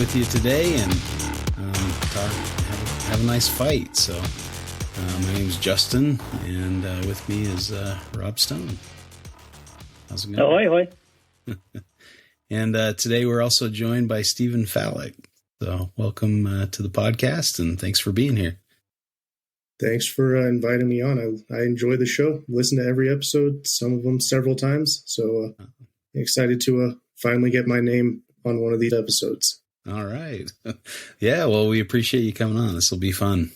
with you today and have a nice fight. So my name is Justin, and with me is Rob Stone. How's it going? Ahoy, ahoy. And today we're also joined by Stephen Falick. So welcome to the podcast, and thanks for being here. Thanks for inviting me on. I enjoy the show. Listen to every episode, some of them several times. So excited to finally get my name on one of these episodes. All right. Yeah, well, we appreciate you coming on. This will be fun.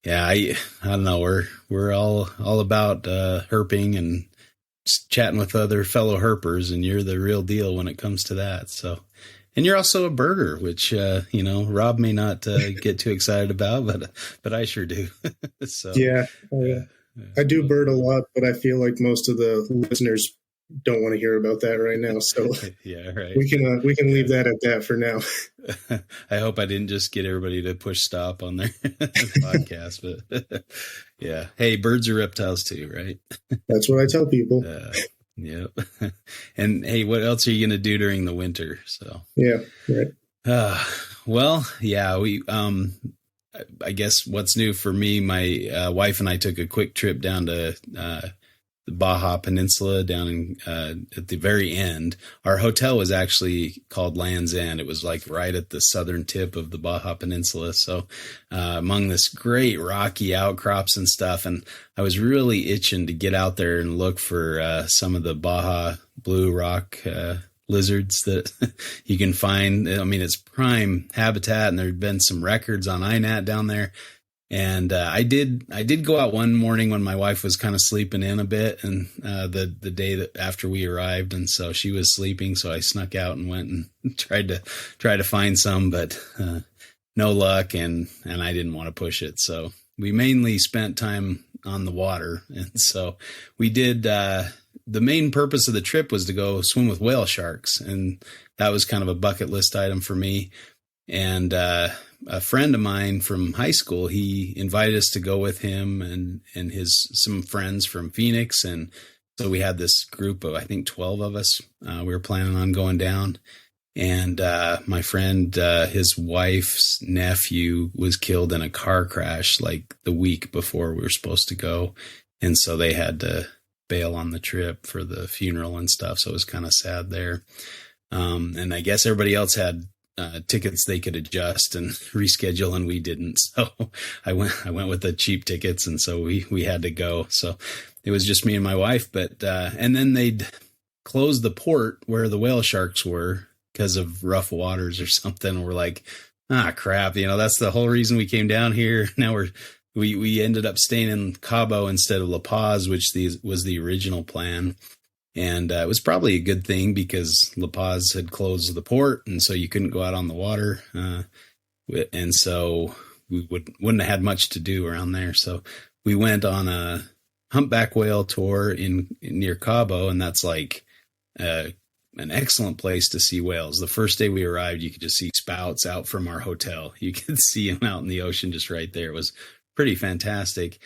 I don't know. We're all about herping and chatting with other fellow herpers, and you're the real deal when it comes to that. So, and you're also a birder, which Rob may not get too excited about, but I sure do. So yeah, I do bird a lot, but I feel like most of the listeners don't want to hear about that right now. So yeah, right. We can leave that at that for now. I hope I didn't just get everybody to push stop on their podcast, but yeah. Hey, birds are reptiles too, right? That's what I tell people. Yep. And hey, what else are you going to do during the winter? So yeah, right. Well, yeah, we I guess what's new for me, my wife and I took a quick trip down to the Baja Peninsula down in at the very end. Our hotel was actually called Land's End. It was like right at the southern tip of the Baja Peninsula. So among this great rocky outcrops and stuff. And I was really itching to get out there and look for some of the Baja blue rock lizards that you can find. I mean, it's prime habitat, and there had been some records on INAT down there. And I did go out one morning when my wife was kind of sleeping in a bit, and the day that after we arrived, and so she was sleeping, so I snuck out and went and tried to find some, but no luck, and I didn't want to push it. So we mainly spent time on the water, and so we did. The main purpose of the trip was to go swim with whale sharks, and that was kind of a bucket list item for me. And a friend of mine from high school, he invited us to go with him and some friends from Phoenix. And so we had this group of, I think, 12 of us. We were planning on going down. And my friend, his wife's nephew was killed in a car crash like the week before we were supposed to go. And so they had to bail on the trip for the funeral and stuff. So it was kind of sad there. And I guess everybody else had tickets they could adjust and reschedule, and we didn't. So I went with the cheap tickets, and so we had to go. So it was just me and my wife, but and then they'd close the port where the whale sharks were because of rough waters or something. We're like, crap, that's the whole reason we came down here. Now we ended up staying in Cabo instead of La Paz, which was the original plan. And it was probably a good thing because La Paz had closed the port, and so you couldn't go out on the water. And so we wouldn't have had much to do around there. So we went on a humpback whale tour near Cabo, and that's like an excellent place to see whales. The first day we arrived, you could just see spouts out from our hotel. You could see them out in the ocean just right there. It was pretty fantastic.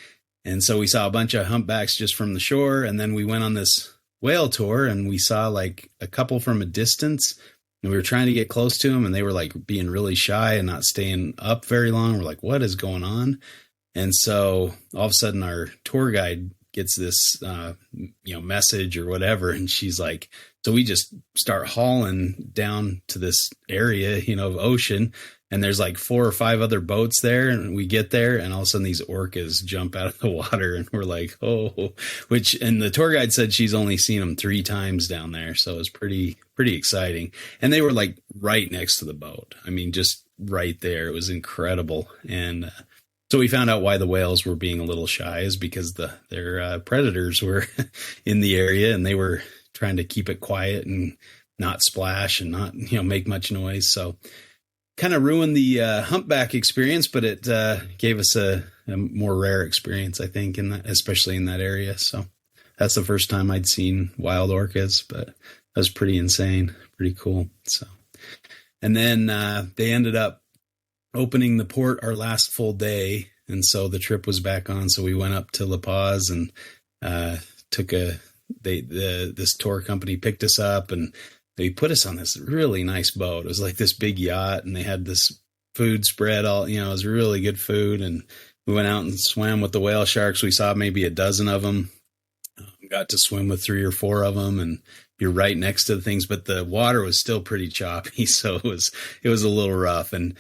And so we saw a bunch of humpbacks just from the shore, and then we went on this whale tour, and we saw like a couple from a distance, and we were trying to get close to them, and they were like being really shy and not staying up very long. We're like, what is going on? And so all of a sudden our tour guide gets this message or whatever, and she's like, so we just start hauling down to this area of ocean, and there's like 4 or 5 other boats there, and we get there, and all of a sudden these orcas jump out of the water, and we're like, oh, and the tour guide said she's only seen them 3 times down there. So it was pretty exciting. And they were like right next to the boat. I mean, just right there. It was incredible. And so we found out why the whales were being a little shy is because their predators were in the area, and they were trying to keep it quiet and not splash and not, make much noise. So kind of ruined the humpback experience, but it gave us a more rare experience, I think, especially in that area. So that's the first time I'd seen wild orcas, but that was pretty insane, pretty cool. So, and then they ended up opening the port our last full day, and so the trip was back on. So we went up to La Paz and took this tour company picked us up, and they put us on this really nice boat. It was like this big yacht, and they had this food spread all, it was really good food. And we went out and swam with the whale sharks. We saw maybe a dozen of them. Got to swim with 3 or 4 of them, and you're right next to the things, but the water was still pretty choppy. So it was a little rough. And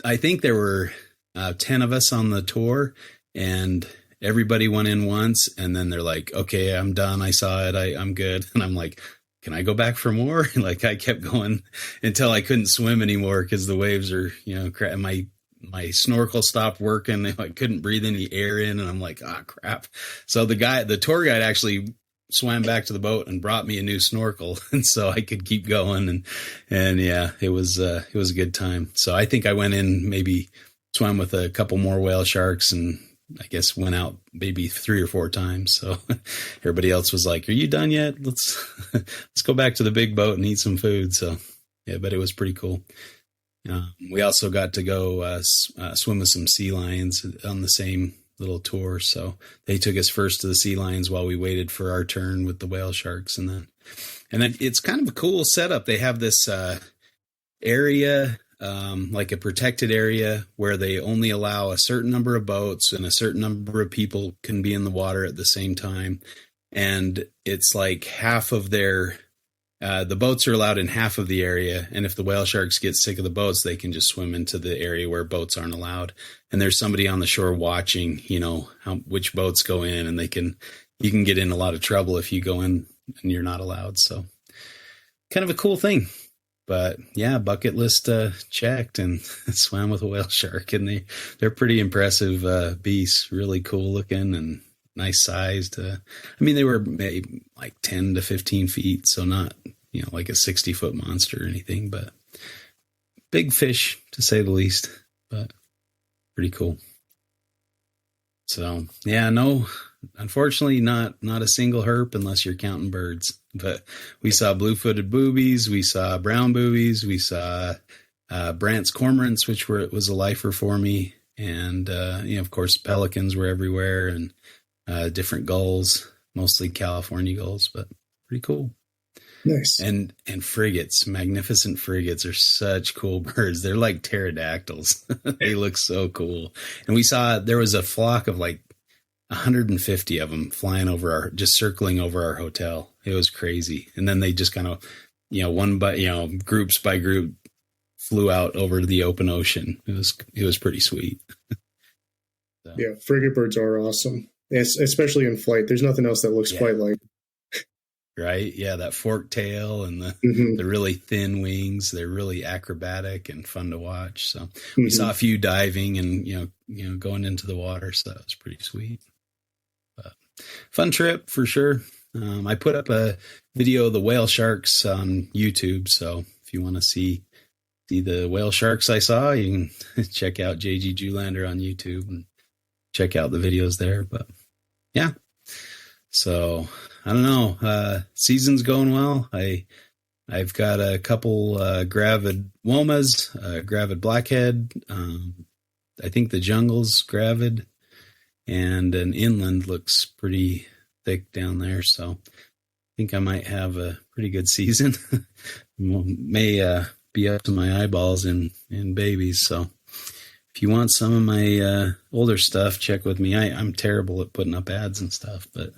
I think there were 10 of us on the tour, and everybody went in once, and then they're like, okay, I'm done. I saw it. I'm good. And I'm like, can I go back for more? Like, I kept going until I couldn't swim anymore because the waves are, my snorkel stopped working. I couldn't breathe any air in, and I'm like, crap. So the tour guide actually swam back to the boat and brought me a new snorkel, and so I could keep going. And yeah, it was a good time. So I think I went in, maybe swam with a couple more whale sharks, and I guess went out maybe 3 or 4 times. So everybody else was like, are you done yet? Let's go back to the big boat and eat some food. So yeah, but it was pretty cool. We also got to go swim with some sea lions on the same little tour. So they took us first to the sea lions while we waited for our turn with the whale sharks. And then it's kind of a cool setup. They have this area, like a protected area, where they only allow a certain number of boats, and a certain number of people can be in the water at the same time. And it's like half of their the boats are allowed in half of the area, and if the whale sharks get sick of the boats, they can just swim into the area where boats aren't allowed. And there's somebody on the shore watching, which boats go in, and you can get in a lot of trouble if you go in and you're not allowed. So kind of a cool thing. But yeah, bucket list checked, and swam with a whale shark, and they're pretty impressive beasts, really cool looking and nice sized. They were maybe like 10 to 15 feet, so not like a 60-foot monster or anything, but big fish to say the least, but pretty cool. So yeah, no, unfortunately not a single herp unless you're counting birds, but we saw blue-footed boobies, we saw brown boobies, we saw Brandt's cormorants, which was a lifer for me. And, of course, pelicans were everywhere, and different gulls, mostly California gulls, but pretty cool. Nice. And frigates, magnificent frigates are such cool birds. They're like pterodactyls. They look so cool. And we saw there was a flock of like 150 of them flying over just circling over our hotel. It was crazy. And then they just kind of, groups by group flew out over to the open ocean. It was pretty sweet. So. Yeah, frigate birds are awesome, especially in flight. There's nothing else that looks quite like. Right? Yeah, that forked tail and the really thin wings. They're really acrobatic and fun to watch. So we saw a few diving and going into the water. So that was pretty sweet. But fun trip for sure. I put up a video of the whale sharks on YouTube. So if you want to see the whale sharks I saw, you can check out JG Julander on YouTube and check out the videos there. But yeah, so I don't know. Season's going well. I've got a couple gravid womas, gravid blackhead. I think the jungle's gravid, and an inland looks pretty thick down there. So I think I might have a pretty good season. May be up to my eyeballs in babies. So if you want some of my older stuff, check with me. I'm terrible at putting up ads and stuff, but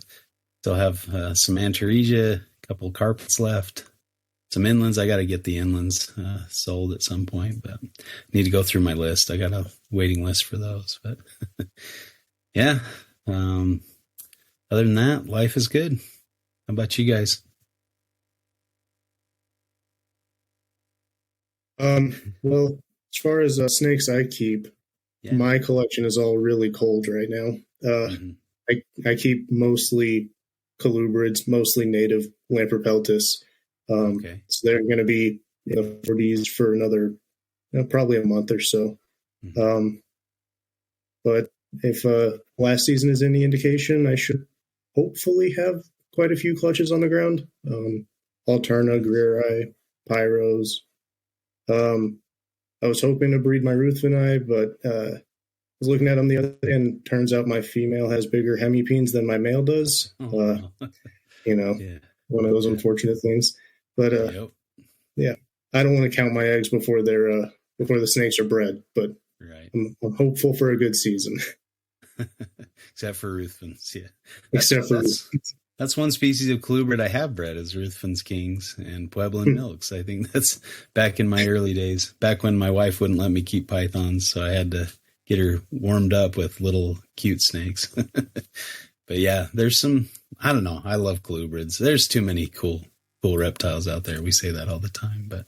still have some Antaresia, a couple carpets left, some inlands. I got to get the inlands sold at some point, but I need to go through my list. I got a waiting list for those. But yeah, other than that, life is good. How about you guys? Well, as far as snakes I keep, my collection is all really cold right now. I keep mostly colubrids, mostly native Lamprepeltis. So they're going to be for these for another probably a month or so. But if last season is any indication, I should hopefully have quite a few clutches on the ground. Alterna, Greeri, Pyros. I was hoping to breed my Ruthveni, but I was looking at them the other day, and turns out my female has bigger hemipenes than my male does. One of those unfortunate things. But Yeah, I don't want to count my eggs before before the snakes are bred, but Right. I'm hopeful for a good season. Except for Ruthvens, yeah. Except for That's one species of colubrid I have bred is Ruthven's kings and Pueblan milks. I think that's back in my early days, back when my wife wouldn't let me keep pythons, so I had to get her warmed up with little cute snakes. But yeah, there's some, I don't know, I love colubrids. There's too many cool reptiles out there. We say that all the time, but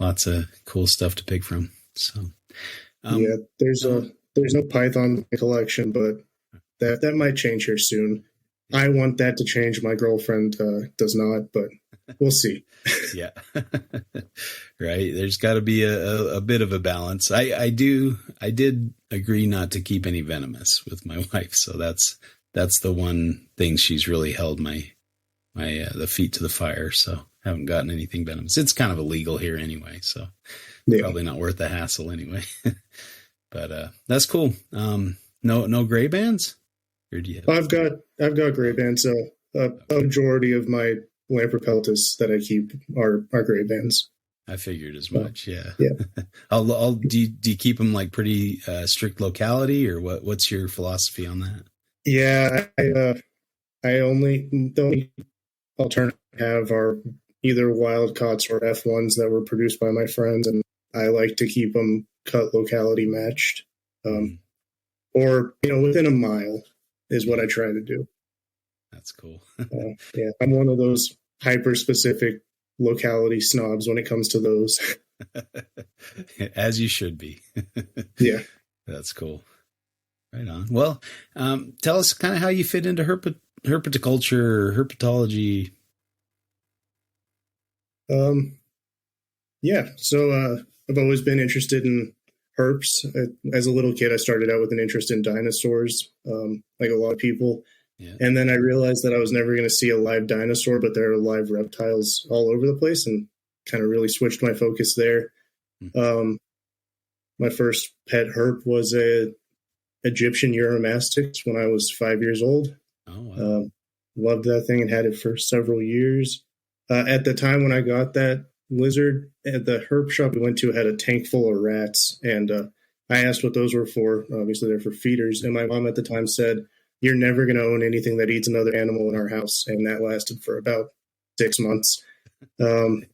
lots of cool stuff to pick from. So yeah, there's no python collection, but that might change here soon. I want that to change. My girlfriend does not, but we'll see. Yeah. Right. There's got to be a bit of a balance. I did agree not to keep any venomous with my wife. So that's the one thing she's really held my the feet to the fire. So haven't gotten anything venomous. It's kind of illegal here anyway. So probably not worth the hassle anyway. But that's cool. No gray bands? Or do you have I've got gray bands. So a majority of my Lamprepeltis that I keep are gray bands. I figured as much. Yeah. Yeah. Do you keep them like pretty strict locality, or what's your philosophy on that? Yeah. The only alternative I have are either Wildcats or F1s that were produced by my friends. And I like to keep them cut locality matched. Or, within a mile is what I try to do. That's cool. Yeah, I'm one of those hyper-specific locality snobs when it comes to those. As you should be. Yeah. That's cool. Right on. Well, tell us kind of how you fit into herpetoculture or herpetology. Yeah, so I've always been interested in herps. As a little kid, I started out with an interest in dinosaurs, like a lot of people. Yeah. And then I realized that I was never going to see a live dinosaur, but there are live reptiles all over the place, and kind of really switched my focus there. My first pet herp was a Egyptian Eurymastix when I was 5 years old. Oh, wow. Loved that thing and had it for several years. At the time when I got that lizard, at the herp shop we went to had a tank full of rats, and I asked what those were for. Obviously they're for feeders, and my mom at the time said, "You're never going to own anything that eats another animal in our house." And that lasted for about 6 months. Right on.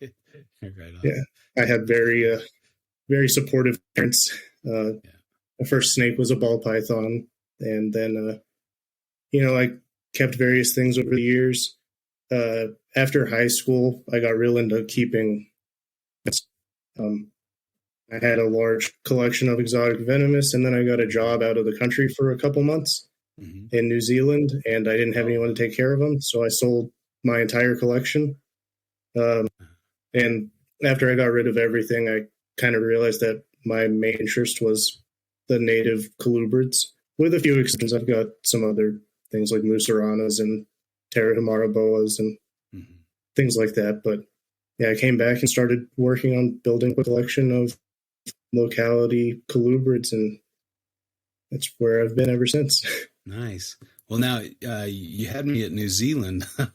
Yeah, I had very supportive parents. My first snake was a ball python, and then I kept various things over the years. After high school, I got real into keeping. I had a large collection of exotic venomous, and then I got a job out of the country for a couple months in New Zealand, and I didn't have anyone to take care of them, so I sold my entire collection. And after I got rid of everything, I kind of realized that my main interest was the native colubrids, with a few exceptions. I've got some other things like musaranas and Pterohumara boas and things like that. But yeah, I came back and started working on building a collection of locality colubrids, and that's where I've been ever since. Nice. Well, now you had me at New Zealand. I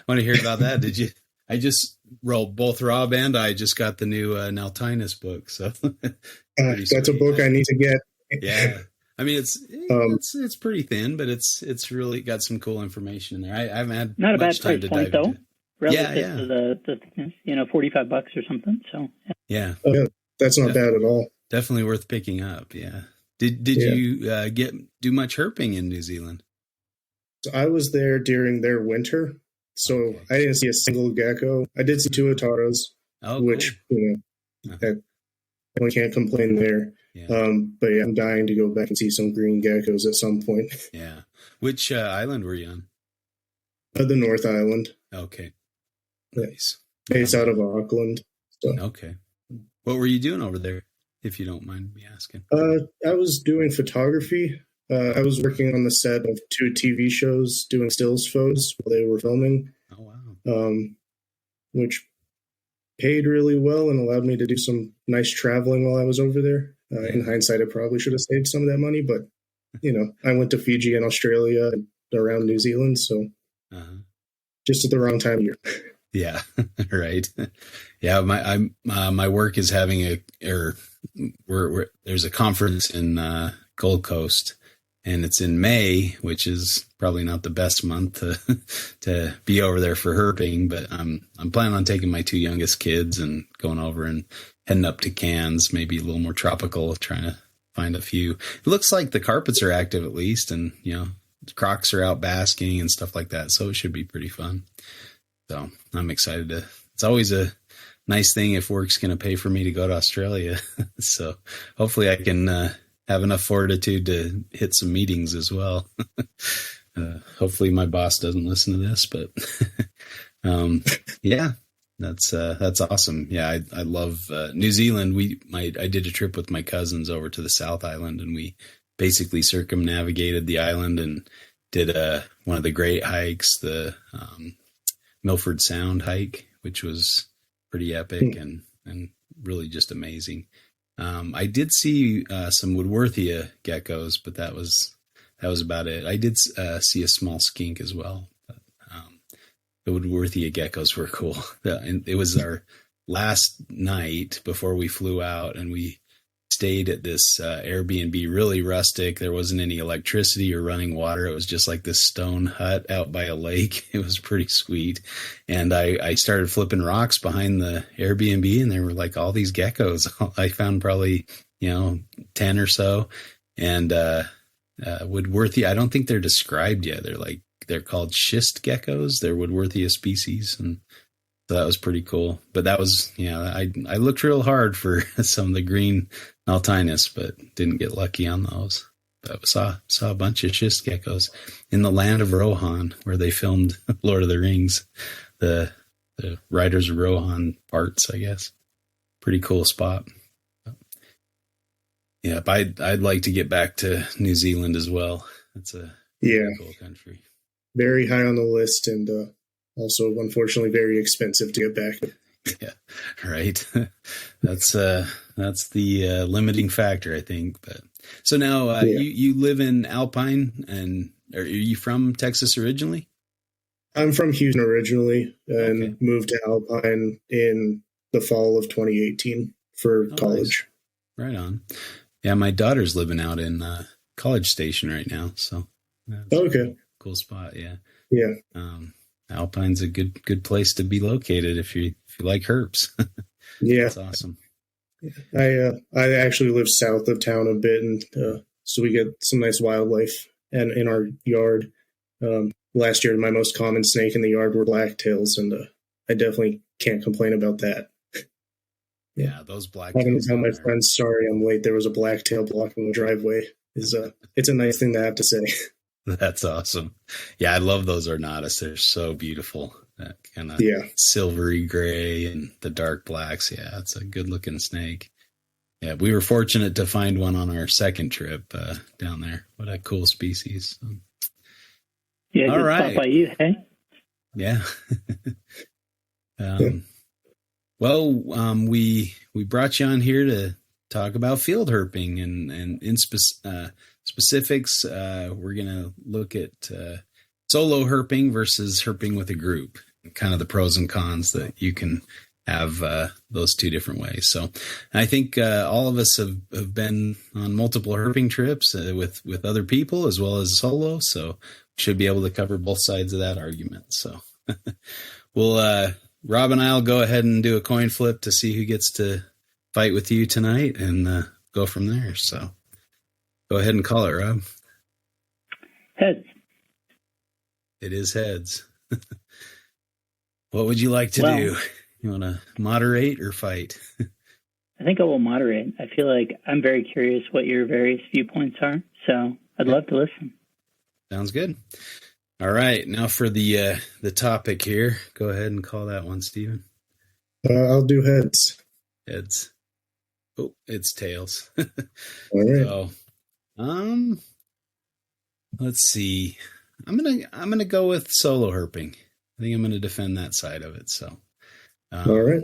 want to hear about that. Did you? I just rolled both Rob and I just got the new Naltinus book. So that's a book I need to get. Yeah. I mean, it's pretty thin, but it's really got some cool information in there. I haven't had not a much bad time price to point dive though, into. relative to the $45 or something. So yeah, that's not bad at all. Definitely worth picking up. Yeah. Did you do much herping in New Zealand? So I was there during their winter, so I didn't see a single gecko. I did see 2 otaros, which I can't complain there. Yeah. But yeah, I'm dying to go back and see some green geckos at some point. Yeah. Which island were you on? The North Island. Okay. Nice. Based out of Auckland. So. Okay. What were you doing over there, if you don't mind me asking? I was doing photography. I was working on the set of 2 TV shows, doing stills photos while they were filming. Oh, wow. Which paid really well and allowed me to do some nice traveling while I was over there. In hindsight, I probably should have saved some of that money, but, I went to Fiji and Australia and around New Zealand, so just at the wrong time of year. Yeah, right. Yeah, my work is having there's a conference in Gold Coast, and it's in May, which is probably not the best month to be over there for herping. But I'm planning on taking my two youngest kids and going over and heading up to Cairns, maybe a little more tropical, trying to find a few. It looks like the carpets are active at least, and crocs are out basking and stuff like that. So it should be pretty fun. So I'm excited it's always a nice thing if work's going to pay for me to go to Australia. So hopefully I can have enough fortitude to hit some meetings as well. Hopefully my boss doesn't listen to this, but yeah, that's awesome. Yeah. I love New Zealand. I did a trip with my cousins over to the South Island, and we basically circumnavigated the island and did one of the great hikes, the Milford Sound hike, which was pretty epic and really just amazing. I did see some Woodworthia geckos, but that was about it. I did see a small skink as well. But, the Woodworthia geckos were cool. And it was our last night before we flew out, and we stayed at this Airbnb, really rustic. There wasn't any electricity or running water. It was just like this stone hut out by a lake. It was pretty sweet. And I started flipping rocks behind the Airbnb, and there were like all these geckos. I found probably, 10 or so. And Woodworthia, I don't think they're described yet. They're called schist geckos. They're Woodworthia species. And so that was pretty cool. But that was, I looked real hard for some of the green Maltinus, but didn't get lucky on those. But saw a bunch of schist geckos in the land of Rohan, where they filmed Lord of the Rings, the Riders of Rohan parts, I guess. Pretty cool spot. Yeah, but I'd like to get back to New Zealand as well. It's a cool country. Very high on the list, and also, unfortunately, very expensive to get back. Yeah, right. That's the limiting factor, I think. But so now you live in Alpine, and are you from Texas originally? I'm from Houston originally, and moved to Alpine in the fall of 2018 for college. Nice. Right on. Yeah, my daughter's living out in College Station right now, so cool spot. Yeah. Alpine's a good place to be located if you like herps. Yeah, that's awesome. I actually live south of town a bit, and so we get some nice wildlife and in our yard. Last year, my most common snake in the yard were blacktails, and I definitely can't complain about that. Yeah, those blacktails. Having to tell my friends, sorry, I'm late. There was a blacktail blocking the driveway. It's a nice thing to have to say. That's awesome. Yeah, I love those ornatus. They're so beautiful. That kind of silvery gray and the dark blacks. Yeah, it's a good looking snake. Yeah, we were fortunate to find one on our second trip down there. What a cool species. Yeah, all right. Stop by you, hey? Yeah. Well, we brought you on here to talk about field herping and in specifics. We're going to look at solo herping versus herping with a group, kind of the pros and cons that you can have those two different ways. So I think all of us have been on multiple herping trips with other people as well as solo. So we should be able to cover both sides of that argument. So Rob and I'll go ahead and do a coin flip to see who gets to fight with you tonight and go from there. So go ahead and call it, Rob. Heads. It is heads. What would you like to do? You want to moderate or fight? I think I will moderate. I feel like I'm very curious what your various viewpoints are, so I'd love to listen. Sounds good. All right, now for the topic here. Go ahead and call that one, Stephen. I'll do heads. Heads. Oh, it's tails. All right. So, let's see. I'm gonna go with solo herping. I think I'm gonna defend that side of it. So, all right.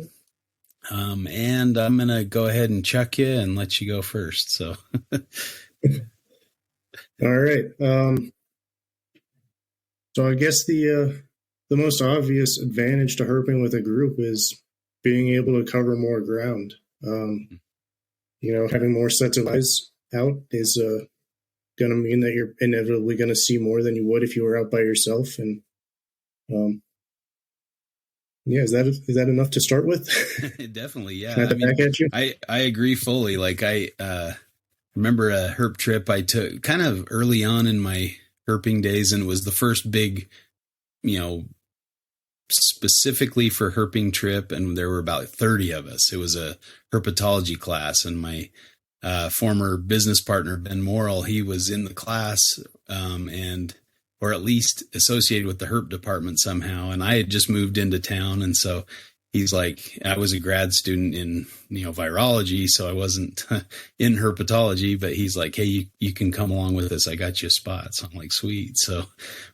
And I'm gonna go ahead and chuck you and let you go first. So, all right. So I guess the the most obvious advantage to herping with a group is being able to cover more ground. Having more sets of eyes out is going to mean that you're inevitably going to see more than you would if you were out by yourself. And is that enough to start with? Definitely, yeah. Back at you? I agree fully. Like I remember a herp trip I took kind of early on in my herping days, and it was the first big, specifically for herping trip, and there were about 30 of us. It was a herpetology class, and my former business partner, Ben Morrill, he was in the class, or at least associated with the herp department somehow. And I had just moved into town. And so he's like, I was a grad student in, virology. So I wasn't in herpetology, but he's like, hey, you can come along with us. I got you a spot. So I'm like, sweet. So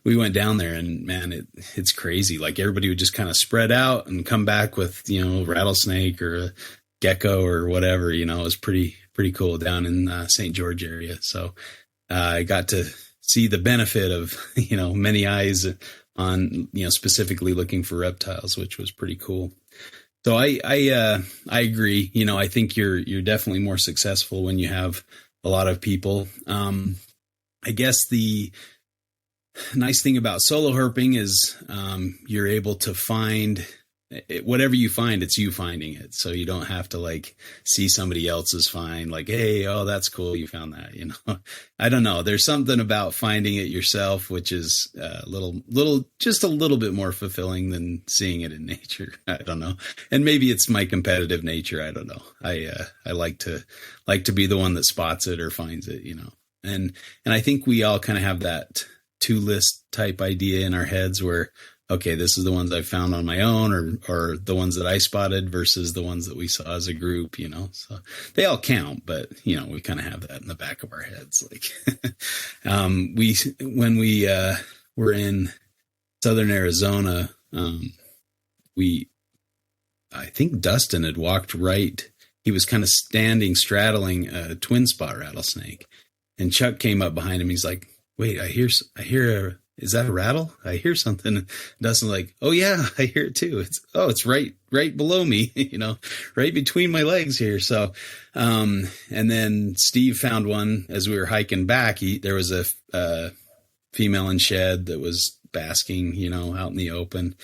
we went down there, and man, it's crazy. Like everybody would just kind of spread out and come back with, rattlesnake or a gecko or whatever, it was pretty cool down in St. George area. So I got to see the benefit of, many eyes on, specifically looking for reptiles, which was pretty cool. So I agree. I think you're definitely more successful when you have a lot of people. I guess the nice thing about solo herping is you're able to find whatever you find, it's you finding it. So you don't have to like see somebody else's find, like, hey, oh, that's cool, you found that. I don't know. There's something about finding it yourself, which is just a little bit more fulfilling than seeing it in nature. I don't know. And maybe it's my competitive nature. I don't know. I like to be the one that spots it or finds it, and I think we all kind of have that 2-list type idea in our heads where, okay, this is the ones I found on my own, or the ones that I spotted versus the ones that we saw as a group, so they all count, but we kind of have that in the back of our heads. Like, when we were in Southern Arizona, I think Dustin had walked right. He was kind of straddling a twin spot rattlesnake, and Chuck came up behind him. He's like, wait, I hear is that a rattle? I hear something. And Dustin's like, oh yeah, I hear it too. It's right below me, right between my legs here. So, and then Steve found one as we were hiking back. There was a female in shed that was basking, out in the open.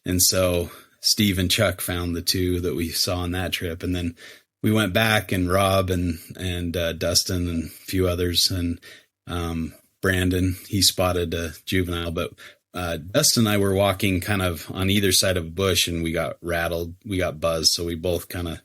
And so Steve and Chuck found the two that we saw on that trip. And then we went back, and Rob and Dustin and a few others, and, Brandon, he spotted a juvenile, but Dustin and I were walking kind of on either side of a bush, and we got rattled. We got buzzed. So we both kind of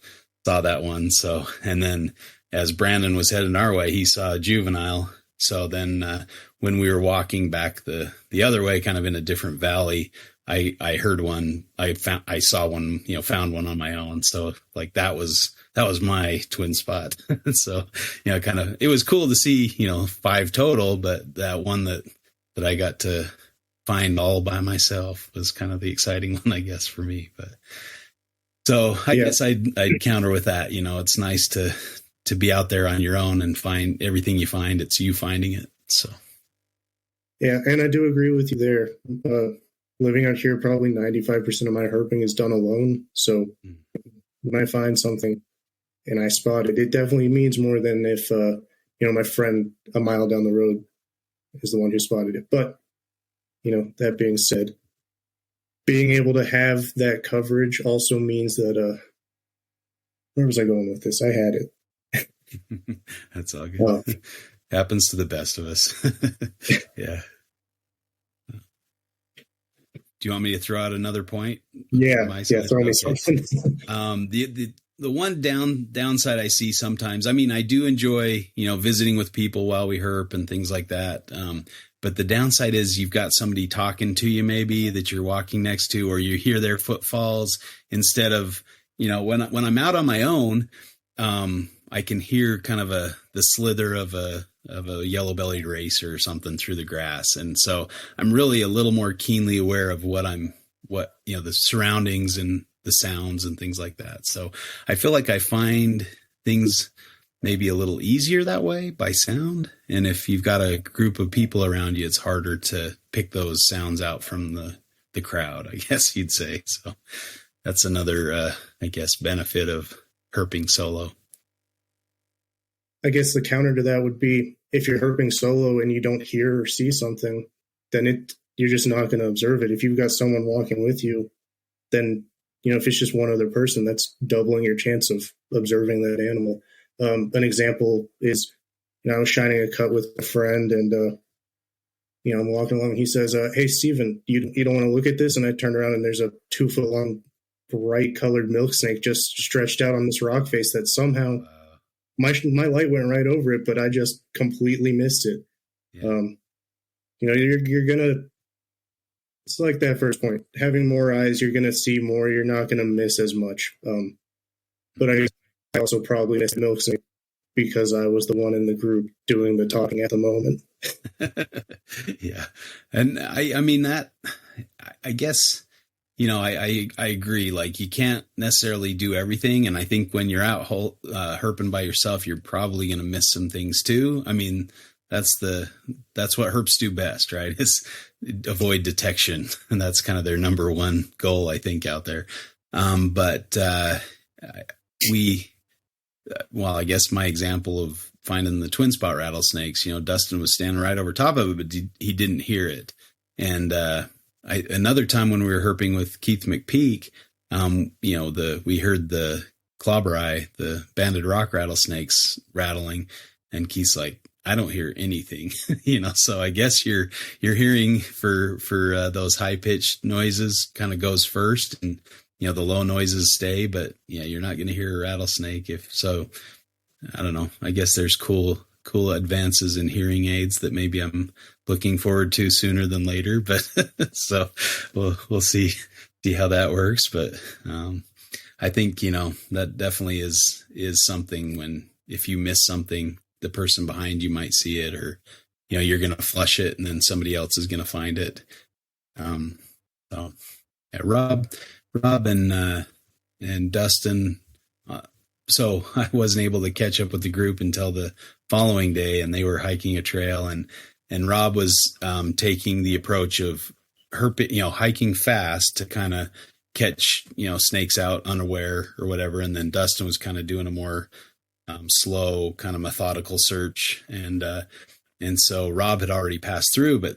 saw that one. So, and then as Brandon was heading our way, he saw a juvenile. So then when we were walking back the other way, kind of in a different valley, I heard one. I saw one, found one on my own. So like that was my twin spot. So, kind of, it was cool to see, 5 total, but that one that I got to find all by myself was kind of the exciting one, I guess, for me. But so I guess I'd counter with that. It's nice to be out there on your own and find everything you find. It's you finding it. So. Yeah. And I do agree with you there. Living out here, probably 95% of my herping is done alone. So when I find something and I spot it, it definitely means more than if, my friend a mile down the road is the one who spotted it. But, that being said, being able to have that coverage also means that, where was I going with this? I had it. That's all good. Happens to the best of us. Yeah. Do you want me to throw out another point? Yeah, throw me something. The one downside I see sometimes, I do enjoy, visiting with people while we herp and things like that. But the downside is you've got somebody talking to you maybe that you're walking next to, or you hear their footfalls instead of, when I'm out on my own, I can hear kind of the slither of a yellow-bellied racer or something through the grass. And so I'm really a little more keenly aware of the surroundings and the sounds and things like that. So I feel like I find things maybe a little easier that way by sound. And if you've got a group of people around you, it's harder to pick those sounds out from the the crowd, I guess you'd say. So that's another, I guess, benefit of herping solo. I guess the counter to that would be if you're herping solo and you don't hear or see something, then you're just not going to observe it. If you've got someone walking with you, then, if it's just one other person, that's doubling your chance of observing that animal. An example is, I was shining a cut with a friend, and, I'm walking along, and he says, hey, Stephen, you don't want to look at this? And I turned around, and there's a 2-foot-long, bright-colored milk snake just stretched out on this rock face that somehow my light went right over it, but I just completely missed it. Yeah. You're going to, it's like that first point, having more eyes, you're going to see more, you're not going to miss as much. But I also probably missed milk snake because I was the one in the group doing the talking at the moment. Yeah. And I mean that, I guess, I agree. Like, you can't necessarily do everything. And I think when you're out herping by yourself, you're probably going to miss some things too. I mean, that's what herps do best, right? Is avoid detection. And that's kind of their number one goal, I think, out there. But I guess my example of finding the twin spot rattlesnakes, Dustin was standing right over top of it, but he didn't hear it. And, another time when we were herping with Keith McPeak, we heard the clobber eye, the banded rock rattlesnakes rattling, and Keith's like, I don't hear anything, so I guess your hearing for those high pitched noises kind of goes first, and, the low noises stay, but you're not going to hear a rattlesnake. If so, I don't know. I guess there's cool advances in hearing aids that maybe I'm looking forward to sooner than later, but so we'll see how that works. But I think, that definitely is something if you miss something, the person behind you might see it, or, you're going to flush it and then somebody else is going to find it. So yeah, Rob and Dustin, so I wasn't able to catch up with the group until the following day, and they were hiking a trail, and Rob was taking the approach of hiking fast to kind of catch, snakes out unaware or whatever. And then Dustin was kind of doing a more slow, kind of methodical search. And so Rob had already passed through, but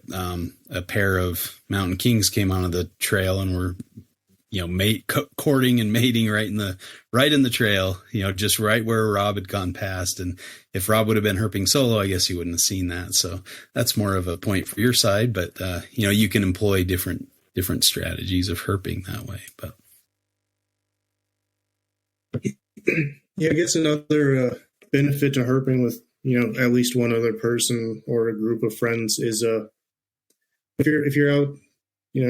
a pair of mountain kings came onto the trail and were courting and mating right in the trail, just right where Rob had gone past. And if Rob would have been herping solo, I guess he wouldn't have seen that. So that's more of a point for your side, but you can employ different strategies of herping that way. But yeah, I guess another benefit to herping with, at least one other person or a group of friends is if you're out,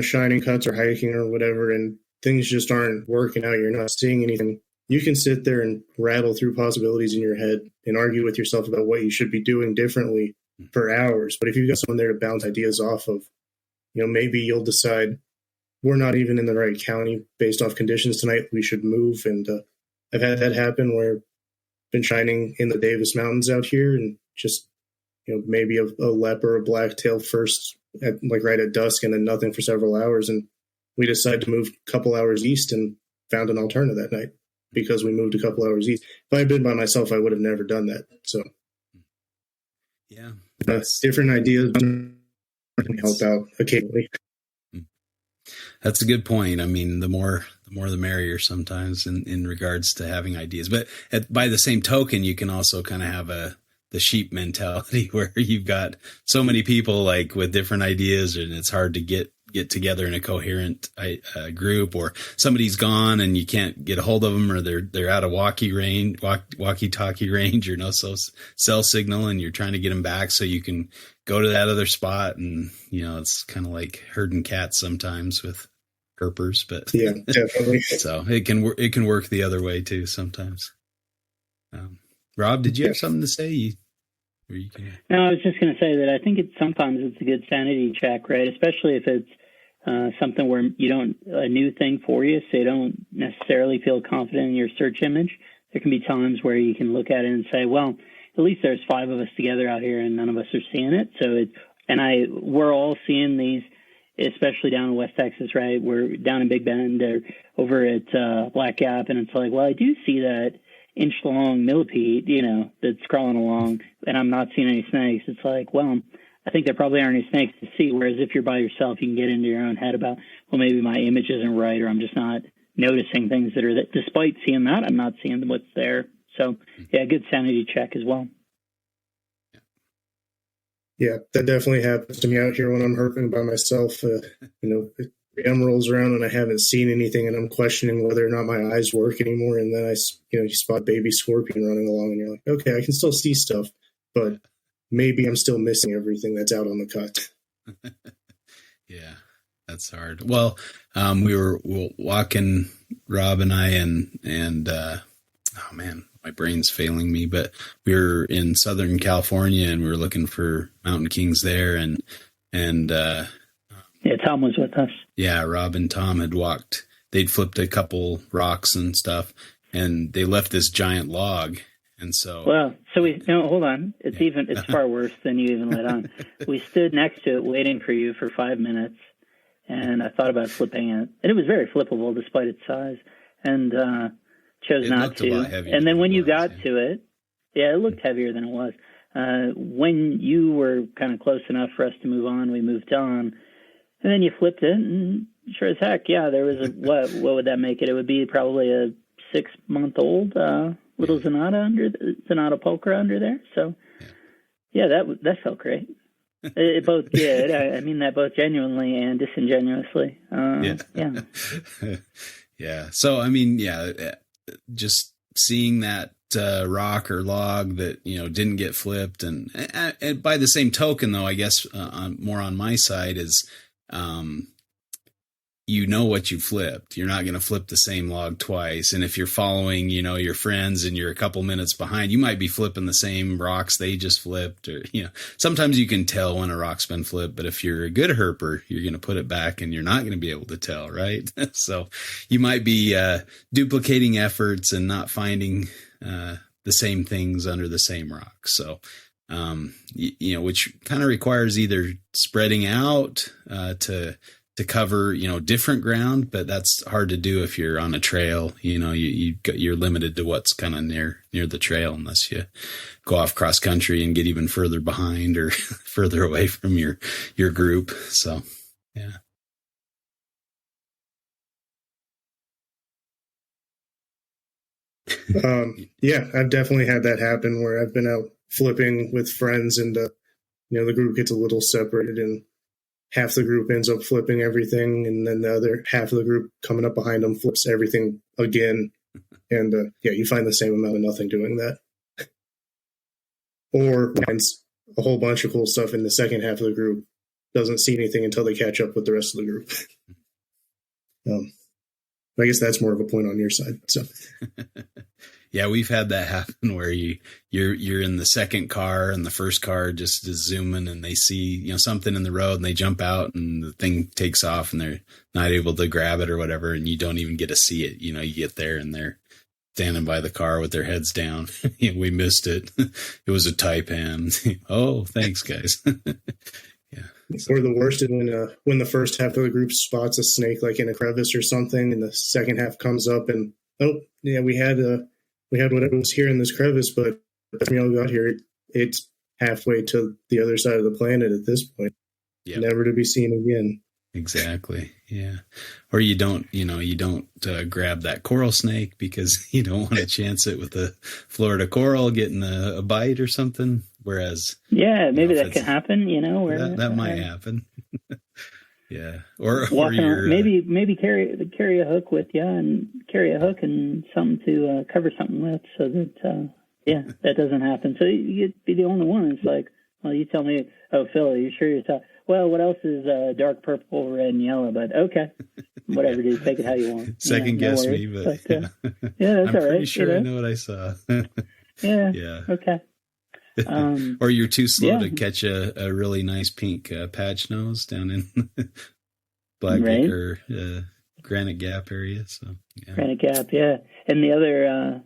shining cuts or hiking or whatever, and things just aren't working out, you're not seeing anything, you can sit there and rattle through possibilities in your head and argue with yourself about what you should be doing differently for hours. But if you've got someone there to bounce ideas off of, maybe you'll decide we're not even in the right county based off conditions tonight, we should move. And I've had that happen where I've been shining in the Davis Mountains out here, and just, maybe a leopard or a blacktail first right at dusk, and then nothing for several hours. And we decided to move a couple hours east and found an alternative that night because we moved a couple hours east. If I had been by myself, I would have never done that. So yeah, different ideas can help out occasionally. That's a good point. I mean, the more the merrier sometimes in regards to having ideas. But by the same token, you can also kind of have the sheep mentality where you've got so many people like with different ideas, and it's hard to get together in a coherent group, or somebody's gone and you can't get a hold of them, or they're out of walkie-talkie range, or no cell signal, and you're trying to get them back so you can go to that other spot. And, it's kind of like herding cats sometimes with herpers, but yeah, definitely. So it can work the other way too sometimes. Rob, did you have something to say? No, I was just going to say that I think sometimes it's a good sanity check, right? Especially if it's something where a new thing for you, so you don't necessarily feel confident in your search image. There can be times where you can look at it and say, well, at least there's 5 of us together out here and none of us are seeing it. So we're all seeing these especially down in West Texas, right? We're down in Big Bend or over at Black Gap, and it's like, well, I do see that inch-long millipede, that's crawling along, and I'm not seeing any snakes. It's like, well, I think there probably aren't any snakes to see, whereas if you're by yourself, you can get into your own head about, well, maybe my image isn't right, or I'm just not noticing things that despite seeing that, I'm not seeing what's there. So, yeah, good sanity check as well. Yeah, that definitely happens to me out here when I'm herping by myself. If PM rolls around and I haven't seen anything and I'm questioning whether or not my eyes work anymore. And then you spot baby scorpion running along and you're like, okay, I can still see stuff, but maybe I'm still missing everything that's out on the cut. Yeah, that's hard. Well, we were walking, Rob and I, and oh man, my brain's failing me, but we were in Southern California and we were looking for mountain kings there. And yeah, Tom was with us. Yeah, Rob and Tom they'd flipped a couple rocks and stuff, and they left this giant log. And so, well, hold on. It's far worse than you even let on. We stood next to it waiting for you for 5 minutes, and I thought about flipping it. And it was very flippable despite its size, and chose not to. And then when you got to it, yeah, it looked heavier than it was. When you were kind of close enough for us to move on, we moved on. And then you flipped it, and sure as heck, yeah, there was what would that make it? It would be probably a 6-month-old little Zanata pulchra under there. So, yeah, that felt great. It both did. I mean that both genuinely and disingenuously. Yeah. Yeah. So, I mean, yeah, just seeing that rock or log that, didn't get flipped. And by the same token, though, I guess more on my side is, what you flipped. You're not going to flip the same log twice. And if you're following, your friends and you're a couple minutes behind, you might be flipping the same rocks they just flipped, or, sometimes you can tell when a rock's been flipped, but if you're a good herper, you're going to put it back and you're not going to be able to tell, right? So you might be duplicating efforts and not finding the same things under the same rock. So, which kind of requires either spreading out to cover, different ground, but that's hard to do if you're on a trail. You're limited to what's kind of near the trail, unless you go off cross country and get even further behind or further away from your group. So, yeah. Yeah, I've definitely had that happen where I've been out flipping with friends and, the group gets a little separated and half the group ends up flipping everything. And then the other half of the group coming up behind them flips everything again. And you find the same amount of nothing doing that. Or finds a whole bunch of cool stuff in the second half of the group, doesn't see anything until they catch up with the rest of the group. I guess that's more of a point on your side. So, yeah, we've had that happen where you're in the second car and the first car just is zooming and they see something in the road and they jump out and the thing takes off and they're not able to grab it or whatever, and you don't even get to see it. You get there and they're standing by the car with their heads down. We missed it. It was a taipan. Oh, thanks, guys. Or the worst is when the first half of the group spots a snake like in a crevice or something, and the second half comes up and we had whatever was here in this crevice, but when we all got here, it's halfway to the other side of the planet at this point, never to be seen again. Exactly. Yeah. Or you don't grab that coral snake because you don't want to chance it with a Florida coral getting a bite or something. Whereas, maybe that can happen, where that might happen. Yeah. Or you're maybe carry a hook with you and carry a hook and something to cover something with so that, that doesn't happen. So you'd be the only one. It's like, well, you tell me, oh, Phil, are you sure you're talking? Well, what else is dark purple, red, and yellow? But okay, whatever, dude, take it how you want. Second guess me, but that's I'm all right. Pretty sure I know what I saw. Yeah. Okay. Or you're too slow to catch a really nice pink patch nose down in Black Lake or Granite Gap area. So Granite Gap, yeah. And the other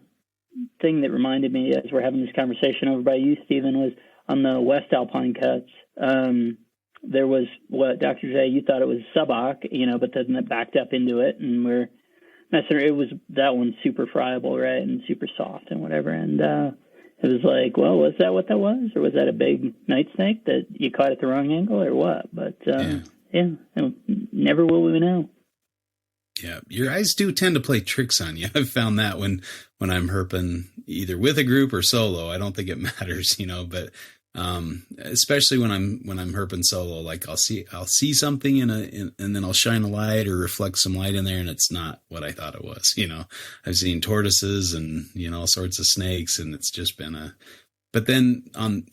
thing that reminded me as we're having this conversation over by you, Stephen, was on the West Alpine cuts. there was what Dr. J, you thought it was sub-oc, but then it backed up into it, and we're messing. It was that one's super friable, right, and super soft and whatever. And it was like, well, was that what that was, or was that a big night snake that you caught at the wrong angle, or what? But never will we know. Yeah, your eyes do tend to play tricks on you. I've found that when I'm herping either with a group or solo. I don't think it matters, but especially when I'm herping solo, like I'll see something and then I'll shine a light or reflect some light in there, and it's not what I thought it was. I've seen tortoises and all sorts of snakes, and it's just been but then on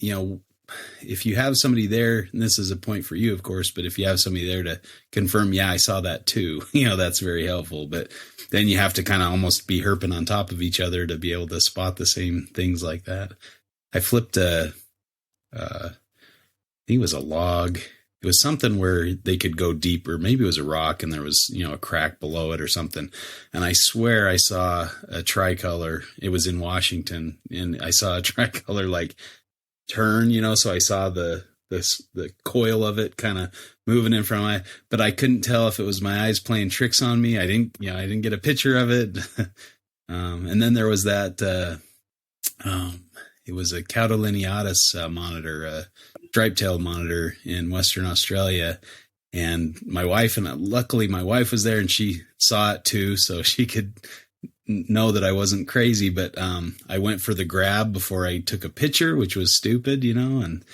if you have somebody there, and this is a point for you, of course, but if you have somebody there to confirm, I saw that too, that's very helpful. But then you have to kind of almost be herping on top of each other to be able to spot the same things like that. I flipped I think it was a log. It was something where they could go deeper. Maybe it was a rock and there was, a crack below it or something. And I swear I saw a tricolor. It was in Washington, and I saw a tricolor like turn, so I saw the coil of it kind of moving in front of my, but I couldn't tell if it was my eyes playing tricks on me. I didn't get a picture of it. And then there was that, it was a Caudalineatus monitor, a stripe-tailed monitor in Western Australia. And luckily my wife was there and she saw it too, so she could know that I wasn't crazy. But I went for the grab before I took a picture, which was stupid, and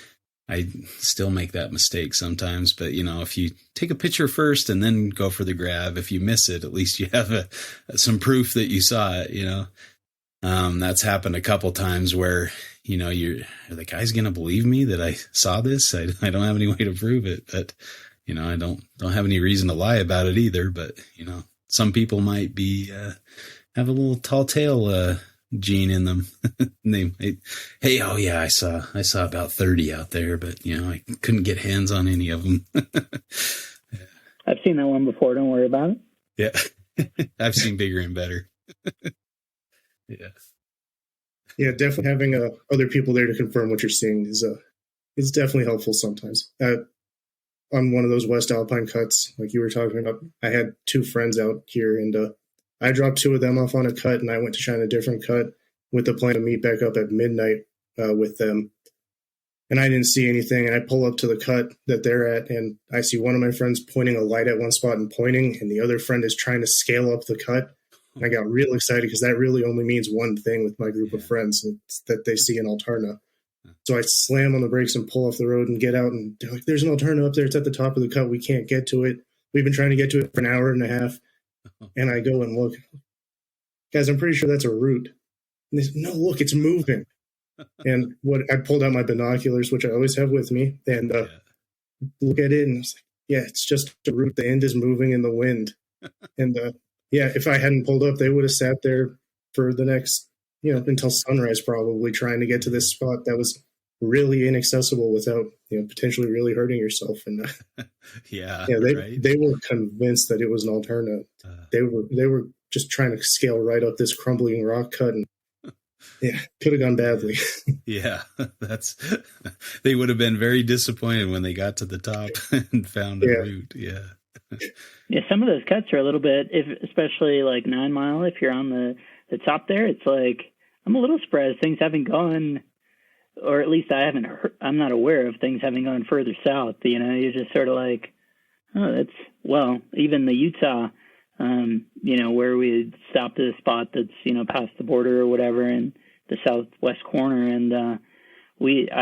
I still make that mistake sometimes. But, if you take a picture first and then go for the grab, if you miss it, at least you have some proof that you saw it, That's happened a couple times where, are the guys going to believe me that I saw this? I don't have any way to prove it, but, I don't have any reason to lie about it either. But, some people might be, have a little tall tail, gene in them. They might, hey, oh yeah, I saw about 30 out there, but I couldn't get hands on any of them. I've seen that one before. Don't worry about it. Yeah. I've seen bigger and better. Yeah, definitely having other people there to confirm what you're seeing is definitely helpful sometimes. On one of those West Alpine cuts, like you were talking about, I had two friends out here, and I dropped two of them off on a cut, and I went to shine a different cut with the plan to meet back up at midnight with them. And I didn't see anything, and I pull up to the cut that they're at, and I see one of my friends pointing a light at one spot and pointing, and the other friend is trying to scale up the cut. And I got real excited because that really only means one thing with my group of friends, it's that they see an alterna. So I slam on the brakes and pull off the road and get out, and they're like, there's an alterna up there. It's at the top of the cut. We can't get to it. We've been trying to get to it for an hour and a half. And I go and look. Guys, I'm pretty sure that's a root. And they said, no, look, it's moving. And I pulled out my binoculars, which I always have with me, and look at it, and I was like, yeah, it's just a root. The end is moving in the wind. And if I hadn't pulled up, they would have sat there for the next, until sunrise, probably trying to get to this spot that was really inaccessible without, potentially really hurting yourself. And they were convinced that it was an alternative. They were just trying to scale right up this crumbling rock cut, and could have gone badly. Yeah, they would have been very disappointed when they got to the top and found a route. Yeah. Yeah, some of those cuts are a little bit, especially like 9 Mile, if you're on the top there, it's like, I'm a little surprised things haven't gone, or at least I'm not aware of things having gone further south. You're just sort of like, oh, even the Utah, where we stopped at a spot that's, past the border or whatever in the southwest corner. And I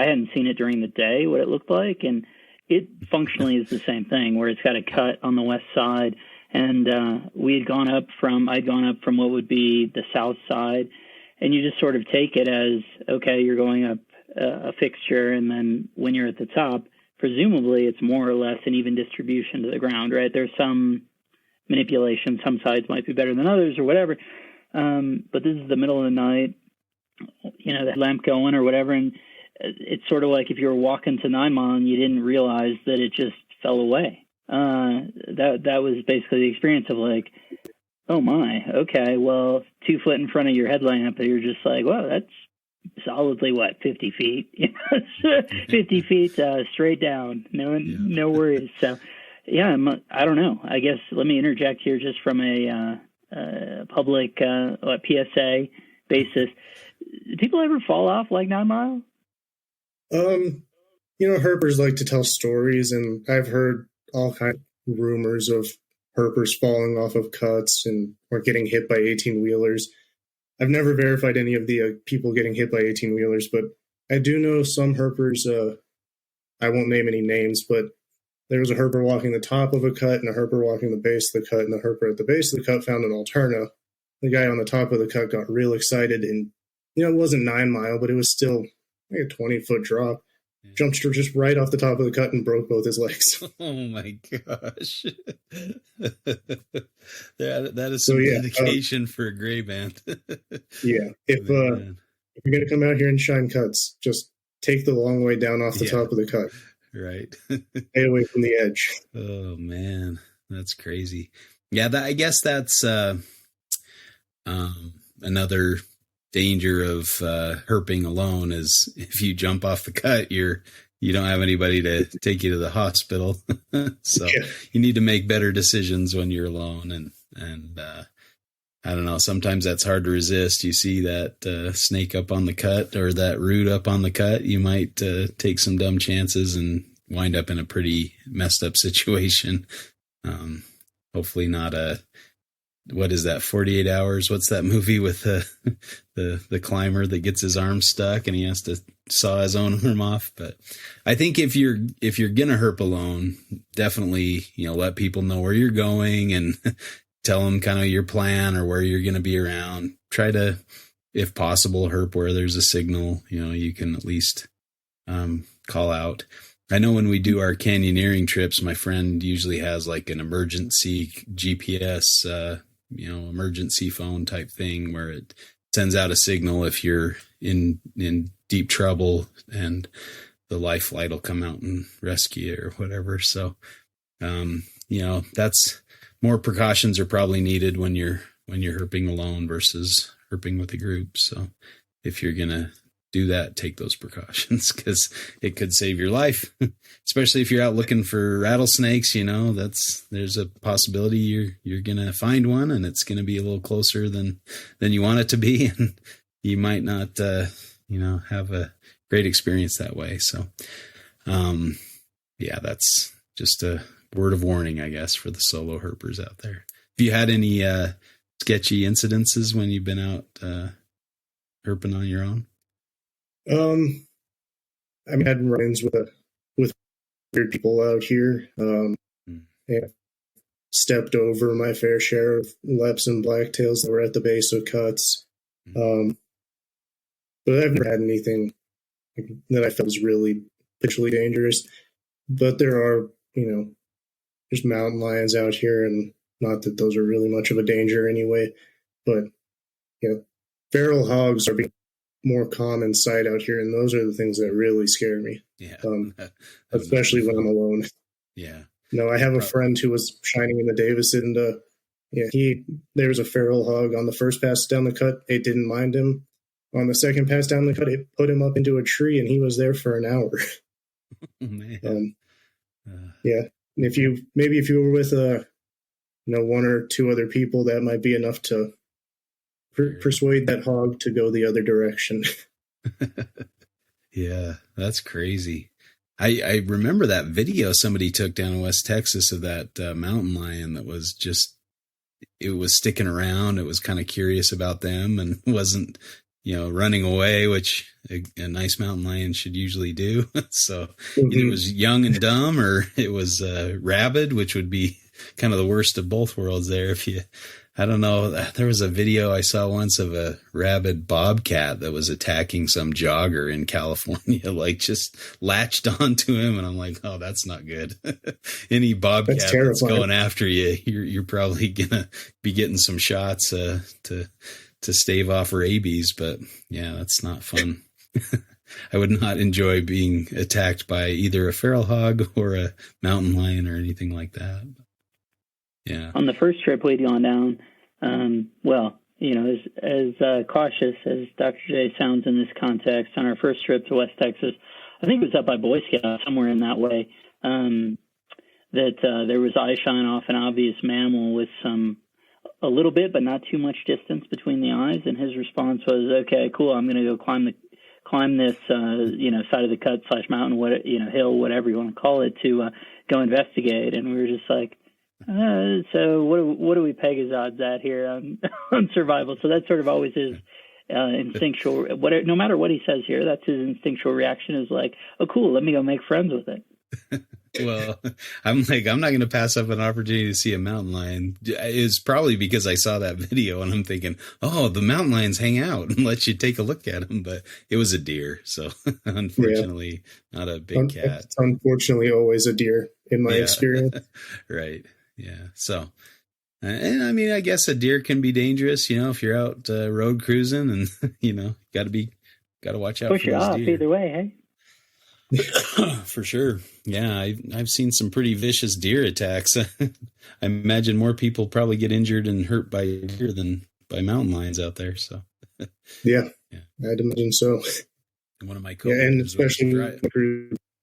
hadn't seen it during the day, what it looked like. And it functionally is the same thing, where it's got a cut on the west side. And I'd gone up from what would be the south side. And you just sort of take it as, okay, you're going up a fixture. And then when you're at the top, presumably it's more or less an even distribution to the ground, right? There's some manipulation. Some sides might be better than others or whatever. But this is the middle of the night, the lamp going or whatever. And it's sort of like if you were walking to 9 Mile and you didn't realize that it just fell away. That was basically the experience of like, oh my, okay, well, 2 foot in front of your headlamp, you're just like, well, that's solidly, 50 feet? 50 feet straight down. No worries. So, yeah, I don't know. I guess let me interject here just from a public PSA basis. Do people ever fall off like 9 Mile? Herpers like to tell stories, and I've heard all kinds of rumors of herpers falling off of cuts or getting hit by 18-wheelers. I've never verified any of the people getting hit by 18-wheelers, but I do know some herpers. I won't name any names, but there was a herper walking the top of a cut and a herper walking the base of the cut, and the herper at the base of the cut found an alterna. The guy on the top of the cut got real excited, and it wasn't 9 Mile, but it was still like a 20-foot drop. Jumped just right off the top of the cut and broke both his legs. Oh my gosh. that is some dedication for a gray band. Yeah. If you're going to come out here and shine cuts, just take the long way down off the top of the cut. Right. Stay away from the edge. Oh man, that's crazy. Yeah. I guess that's another danger of herping alone is if you jump off the cut, you don't have anybody to take you to the hospital. So you need to make better decisions when you're alone. And I don't know, sometimes that's hard to resist. You see that snake up on the cut or that root up on the cut, you might take some dumb chances and wind up in a pretty messed up situation. Hopefully not what is that, 48 Hours? What's that movie with the climber that gets his arm stuck and he has to saw his own arm off? But I think if you're gonna herp alone, definitely, let people know where you're going and tell them kind of your plan or where you're going to be around. Try to, if possible, herp where there's a signal, you can at least call out. I know when we do our canyoneering trips, my friend usually has like an emergency GPS, emergency phone type thing where it sends out a signal if you're in deep trouble, and the life flight will come out and rescue you or whatever. So, that's more precautions are probably needed when you're herping alone versus herping with a group. So if you're going to do that, take those precautions because it could save your life, especially if you're out looking for rattlesnakes. There's a possibility you're going to find one and it's going to be a little closer than you want it to be. And you might not, have a great experience that way. So, that's just a word of warning, I guess, for the solo herpers out there. Have you had any sketchy incidences when you've been out herping on your own? I've had run-ins with weird people out here. And stepped over my fair share of leps and blacktails that were at the base of cuts. But I've never had anything that I felt was really potentially dangerous. But there are, there's mountain lions out here, and not that those are really much of a danger anyway. But, feral hogs are being more common sight out here, and those are the things that really scare me. Yeah, especially when I'm alone. Yeah. I have a friend who was shining in the Davison, and there was a feral hog on the first pass down the cut. It didn't mind him. On the second pass down the cut, it put him up into a tree, and he was there for an hour. Oh, man. Yeah. And if you were with one or two other people, that might be enough to persuade that hog to go the other direction. Yeah, that's crazy. I remember that video somebody took down in West Texas of that mountain lion that was it was sticking around. It was kind of curious about them and wasn't, running away, which a nice mountain lion should usually do. So either it was young and dumb or it was rabid, which would be kind of the worst of both worlds there. I don't know. There was a video I saw once of a rabid bobcat that was attacking some jogger in California, like just latched onto him. And I'm like, oh, that's not good. Any bobcat that's going after you, you're probably going to be getting some shots to stave off rabies. But yeah, that's not fun. I would not enjoy being attacked by either a feral hog or a mountain lion or anything like that. Yeah. On the first trip we'd gone down, as cautious as Dr. J sounds in this context, on our first trip to West Texas, I think it was up by Boy Scouts, somewhere in that way, that there was eye shine off an obvious mammal with a little bit, but not too much distance between the eyes. And his response was, okay, cool, I'm going to go climb this, side of the cut / mountain, hill, whatever you want to call it, to go investigate. And we were just like, so what do we peg his odds at here on survival? So that's sort of always his instinctual, no matter what he says here, that's his instinctual reaction, is like, oh, cool, let me go make friends with it. Well, I'm not going to pass up an opportunity to see a mountain lion. It's probably because I saw that video and I'm thinking, oh, the mountain lions hang out and let you take a look at them. But it was a deer. So unfortunately, not a big cat. It's unfortunately always a deer in my experience. Right. Yeah. So, and I mean, I guess a deer can be dangerous, if you're out road cruising and, got to watch out. Push it off deer. Either way, hey? For sure. Yeah, I've seen some pretty vicious deer attacks. I imagine more people probably get injured and hurt by deer than by mountain lions out there. So yeah. I'd imagine so. One of my and especially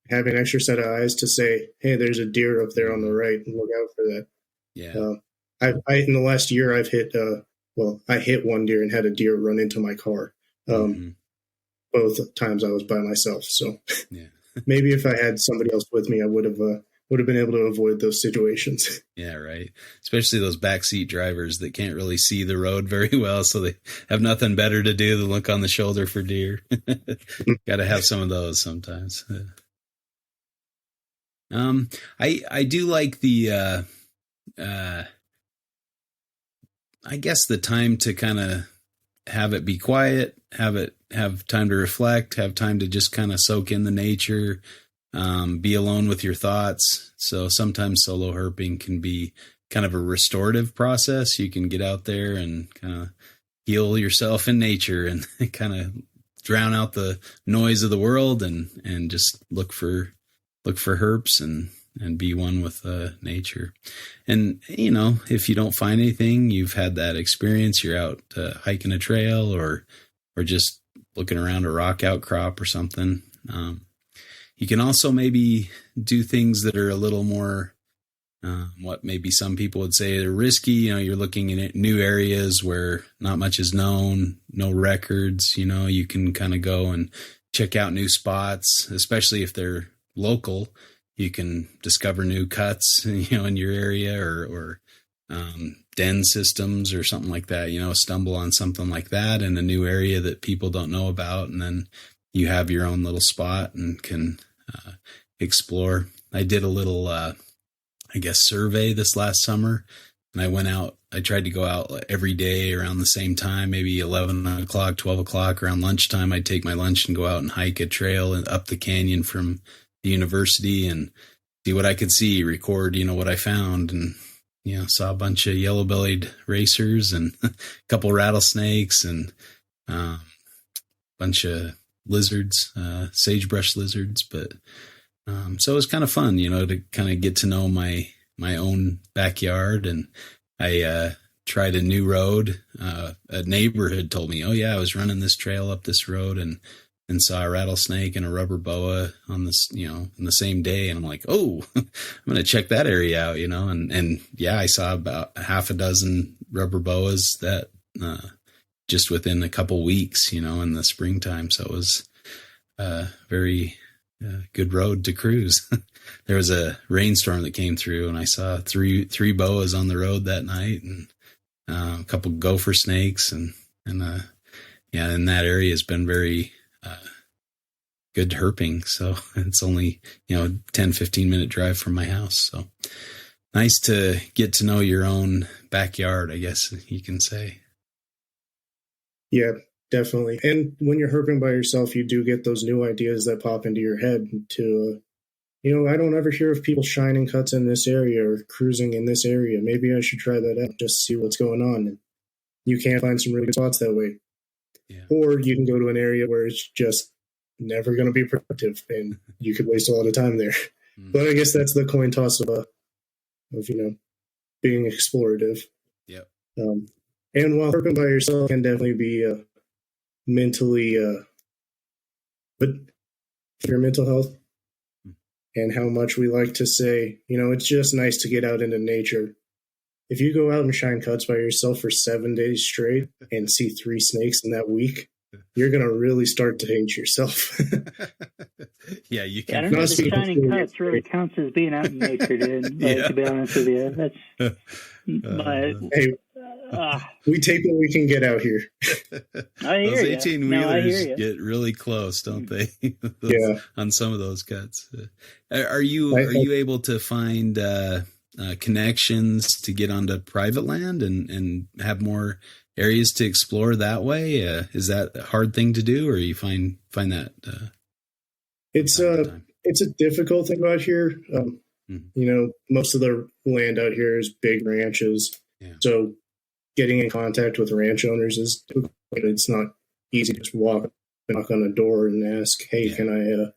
having an extra set of eyes to say, hey, there's a deer up there on the right, and look out for that. Yeah. I in the last year I've hit I hit one deer and had a deer run into my car. Both times I was by myself. So yeah. Maybe if I had somebody else with me, I would have been able to avoid those situations. Yeah, right. Especially those backseat drivers that can't really see the road very well, so they have nothing better to do than look on the shoulder for deer. Got to have some of those sometimes. I do like the I guess the time to kind of have it be quiet, have time to reflect, have time to just kind of soak in the nature, be alone with your thoughts. So sometimes solo herping can be kind of a restorative process. You can get out there and kind of heal yourself in nature and kind of drown out the noise of the world and just look for herps and be one with nature. And, if you don't find anything, you've had that experience, you're out hiking a trail or just looking around a rock outcrop or something. You can also maybe do things that are a little more, what maybe some people would say are risky. You're looking in new areas where not much is known, no records, you can kind of go and check out new spots, especially if they're local. You can discover new cuts, in your area or den systems or something like that, stumble on something like that in a new area that people don't know about. And then you have your own little spot and can explore. I did a little, survey this last summer, and I tried to go out every day around the same time, maybe 11 o'clock, 12 o'clock around lunchtime. I'd take my lunch and go out and hike a trail and up the canyon from the university and see what I could see, record, what I found, and, saw a bunch of yellow-bellied racers and a couple rattlesnakes and a bunch of lizards, sagebrush lizards. But so it was kind of fun, to kind of get to know my own backyard. And I tried a new road. A neighbor had told me, oh, yeah, I was running this trail up this road and saw a rattlesnake and a rubber boa on this, in the same day. And I'm like, oh, I'm going to check that area out, and yeah, I saw about half a dozen rubber boas that, just within a couple weeks, in the springtime. So it was a very good road to cruise. There was a rainstorm that came through and I saw three boas on the road that night and a couple gopher snakes and in that area has been very, good herping. So it's only, 10, 15 minute drive from my house. So nice to get to know your own backyard, I guess you can say. Yeah, definitely. And when you're herping by yourself, you do get those new ideas that pop into your head to, I don't ever hear of people shining cuts in this area or cruising in this area. Maybe I should try that out, just see what's going on. And you can find some really good spots that way. Yeah. Or you can go to an area where it's just never going to be productive and you could waste a lot of time there. Mm-hmm. But I guess that's the coin toss of being explorative. Yep. And while herping by yourself can definitely be mentally, but for your mental health, and how much we like to say, it's just nice to get out into nature. If you go out and shine cuts by yourself for 7 days straight and see 3 snakes in that week, you're going to really start to hate yourself. Yeah, you can. can. I don't know if the shining cuts really counts as being out in nature, dude. To be honest with you, that's. Hey, we take what we can get out here. I hear those 18-wheelers get really close, don't they? Yeah. On some of those cuts. Are you able to find connections to get onto private land and have more areas to explore that way? Is that a hard thing to do, or you find that? It's a difficult thing out here. Most of the land out here is big ranches. Yeah. So getting in contact with ranch owners is difficult. It's not easy to just knock on a door and ask, hey, can I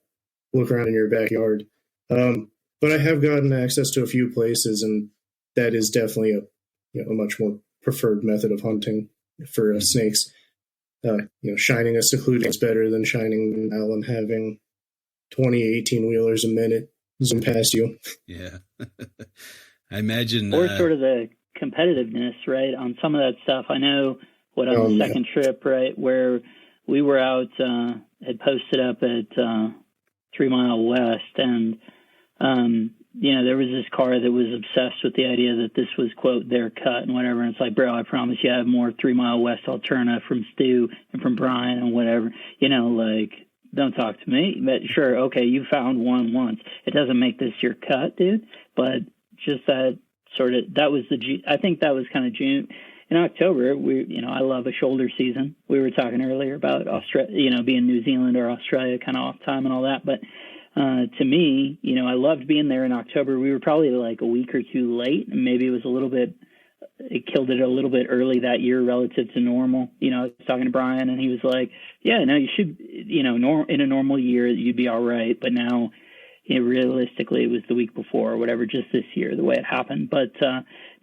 look around in your backyard? But I have gotten access to a few places, and that is definitely a much more preferred method of hunting for snakes. Shining a secluded is better than shining now and having 20 18-wheelers a minute zoom past you. Yeah. I imagine. Or sort of the competitiveness, right, on some of that stuff. I know on the second trip, right, where we were out, had posted up at 3 Mile West, and there was this car that was obsessed with the idea that this was, quote, their cut and whatever. And it's like, bro, I promise you I have more 3 Mile West Alterna from Stu and from Brian and whatever. Don't talk to me. But sure, okay, you found one once. It doesn't make this your cut, dude. But just that that was I think that was kind of June. In October, I love a shoulder season. We were talking earlier about Australia, being New Zealand or Australia kind of off time and all that. But to me, I loved being there in October. We were probably like a week or two late, and maybe it killed it a little bit early that year relative to normal. I was talking to Brian, and he was like, yeah, no, you should, in a normal year, you'd be all right. But now, realistically, it was the week before or whatever, just this year, the way it happened. But,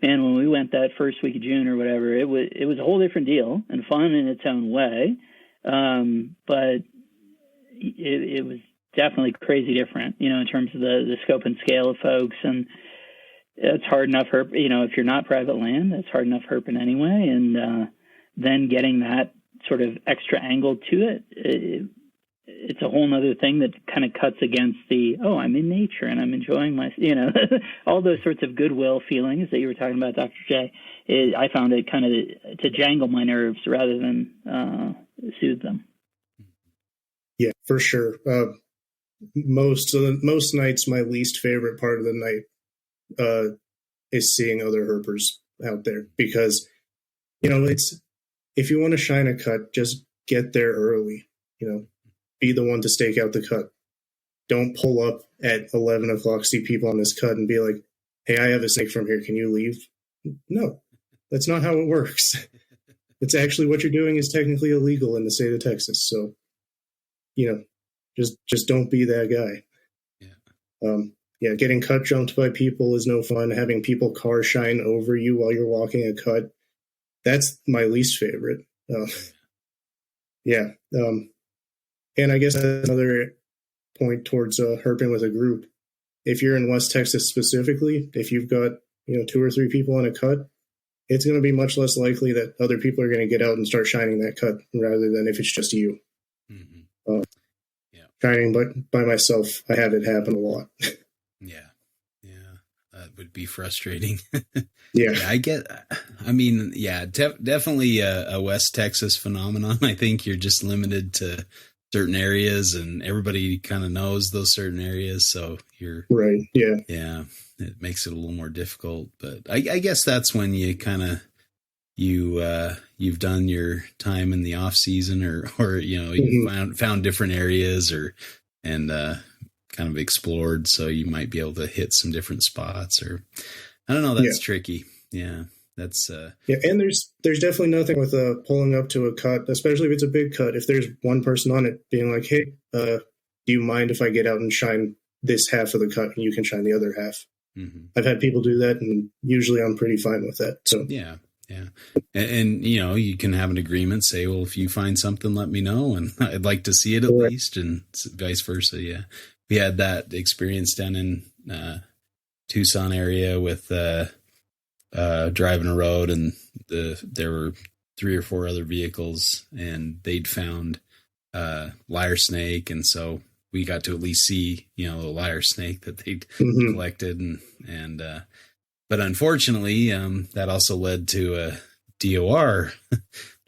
man, when we went that first week of June or whatever, it was a whole different deal and fun in its own way. But it was definitely crazy different, in terms of the scope and scale of folks. And it's hard enough if you're not private land, it's hard enough herping anyway. And then getting that sort of extra angle to it's a whole nother thing that kind of cuts against I'm in nature and I'm enjoying all those sorts of goodwill feelings that you were talking about, Dr. J. I found it kind of to jangle my nerves rather than soothe them. Yeah, for sure. Most nights, my least favorite part of the night is seeing other herpers out there, because it's, if you want to shine a cut, just get there early. Be the one to stake out the cut. Don't pull up at 11 o'clock, see people on this cut, and be like, hey, I have a snake from here, can you leave? No, that's not how it works. It's actually, what you're doing is technically illegal in the state of Texas. So, just don't be that guy. Yeah. Getting cut jumped by people is no fun. Having people car shine over you while you're walking a cut, that's my least favorite. And I guess that's another point towards herping with a group. If you're in West Texas specifically, if you've got 2 or 3 people on a cut, it's going to be much less likely that other people are going to get out and start shining that cut rather than if it's just you. Mm-hmm. Shining by myself, I have it happen a lot. Yeah, that would be frustrating. Yeah, definitely a West Texas phenomenon. I think you're just limited to certain areas, and everybody kind of knows those certain areas. So you're right. Yeah, it makes it a little more difficult. But I guess that's when you kind of you've done your time in the off season, or you found different areas, and kind of explored, so you might be able to hit some different spots, or I don't know. That's tricky. Yeah. That's and there's definitely nothing with pulling up to a cut, especially if it's a big cut. If there's one person on it being like, hey, do you mind if I get out and shine this half of the cut and you can shine the other half? Mm-hmm. I've had people do that, and usually I'm pretty fine with that. So yeah. Yeah. And, you can have an agreement, say, well, if you find something, let me know. And I'd like to see it at least, and vice versa. Yeah. We had that experience down in Tucson area with driving a road, and there were 3 or 4 other vehicles, and they'd found lyre snake. And so we got to at least see, the lyre snake that they'd collected. And but unfortunately, that also led to a DOR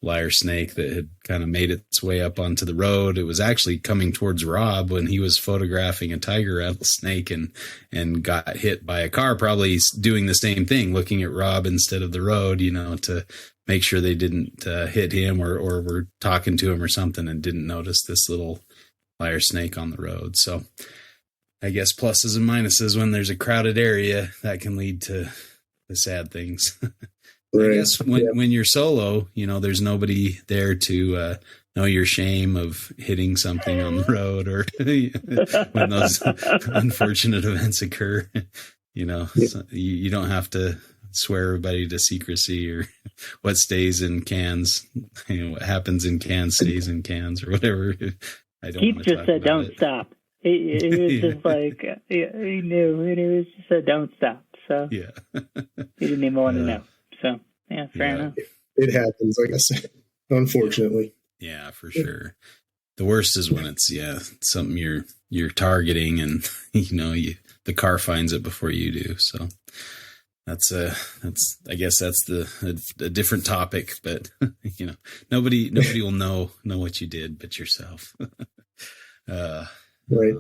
lyre snake that had kind of made its way up onto the road. It was actually coming towards Rob when he was photographing a tiger rattlesnake and got hit by a car, probably doing the same thing, looking at Rob instead of the road, to make sure they didn't hit him or were talking to him or something, and didn't notice this little lyre snake on the road. So I guess pluses and minuses. When there's a crowded area, that can lead to the sad things. Right. I guess when you're solo, there's nobody there to know your shame of hitting something on the road, or when those unfortunate events occur. So you don't have to swear everybody to secrecy, or what stays in cans. What happens in cans stays in cans, or whatever. I don't. Keith just said, "Don't stop." He was just like, he knew, and he was just said, "Don't stop." So yeah, he didn't even want to know. So yeah, fair enough. It happens, like I said, unfortunately. Yeah, for sure. The worst is when it's something you're targeting, and the car finds it before you do. So that's I guess that's a different topic, but nobody will know what you did but yourself. Right.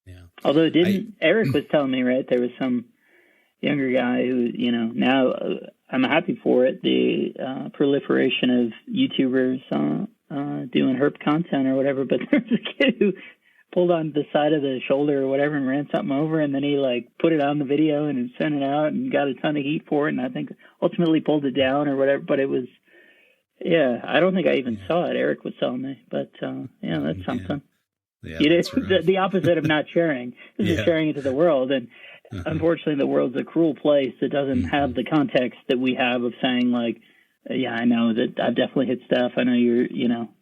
Yeah. Although Eric was telling me, right, there was some younger guy who, now I'm happy for it, the proliferation of YouTubers doing herp content or whatever, but there's a kid who pulled on the side of the shoulder or whatever and ran something over, and then he put it on the video and sent it out and got a ton of heat for it, and I think ultimately pulled it down or whatever, but it was, I don't think I even saw it. Eric was telling me, but that's something. Yeah, the opposite of not sharing. This is sharing it to the world, and unfortunately the world's a cruel place that doesn't have the context that we have of saying I know that I've definitely hit stuff. I know you're,